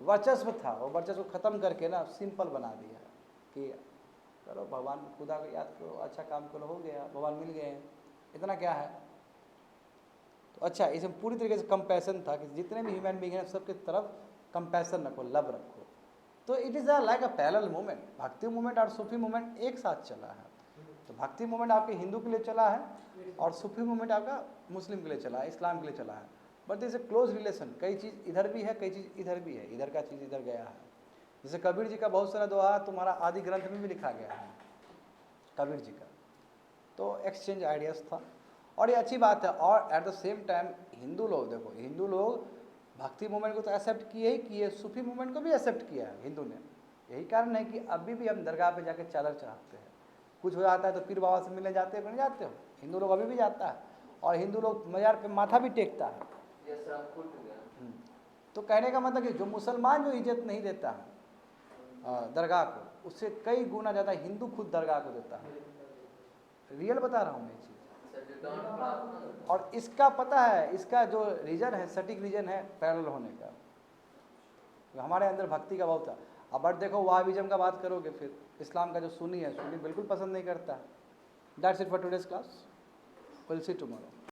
वर्चस्व था वो वर्चस्व ख़त्म करके ना सिंपल बना दिया कि करो भगवान खुदा को याद करो, अच्छा काम करो, हो गया, भगवान मिल गए, इतना क्या है। तो अच्छा इसमें पूरी तरीके से कंपैशन था कि जितने भी ह्यूमन बीइंग हैं सबके तरफ कंपैशन रखो, लव रखो। तो it is like a parallel movement, भक्ति मूवमेंट और सूफी मूवमेंट एक साथ चला है। तो भक्ति मूवमेंट आपके हिंदू के लिए चला है और सूफी मूवमेंट आपका मुस्लिम के लिए चला है, इस्लाम के लिए चला है, but this A close relation, कई चीज़ इधर भी है, कई चीज़ इधर भी है, इधर का चीज़ इधर गया है। जैसे कबीर जी का बहुत सारा दोहा तुम्हारा आदि ग्रंथ में भी लिखा गया है, कबीर जी का। तो एक्सचेंज आइडियाज़ था और ये अच्छी बात है। और eight the same time Hindu लोग, देखो हिंदू लोग भक्ति मूवमेंट को तो एक्सेप्ट किए ही किए, सूफी मूवमेंट को भी एक्सेप्ट किया है हिंदू ने। यही कारण है कि अभी भी हम दरगाह पे जाके चादर चढ़ाते हैं। कुछ हो जाता है तो पीर बाबा से मिलने जाते हैं, नहीं जाते हो? हिंदू लोग अभी भी जाता है और हिंदू लोग मज़ार पे माथा भी टेकता है। ये सब फूट गया। तो कहने का मतलब कि जो मुसलमान जो इज्जत नहीं देता है दरगाह को, उससे कई गुना ज़्यादा हिंदू खुद दरगाह को देता है। रियल बता रहा हूँ मैं ये चीज़। और इसका पता है, इसका जो रीज़न है, सटीक रीज़न है पैरेलल होने का। तो हमारे अंदर भक्ति का बहुत था। अब बट देखो वहाबिज़म का बात करोगे, फिर इस्लाम का जो सुन्नी है, सुन्नी बिल्कुल पसंद नहीं करता। That's it for today's class, will see tomorrow.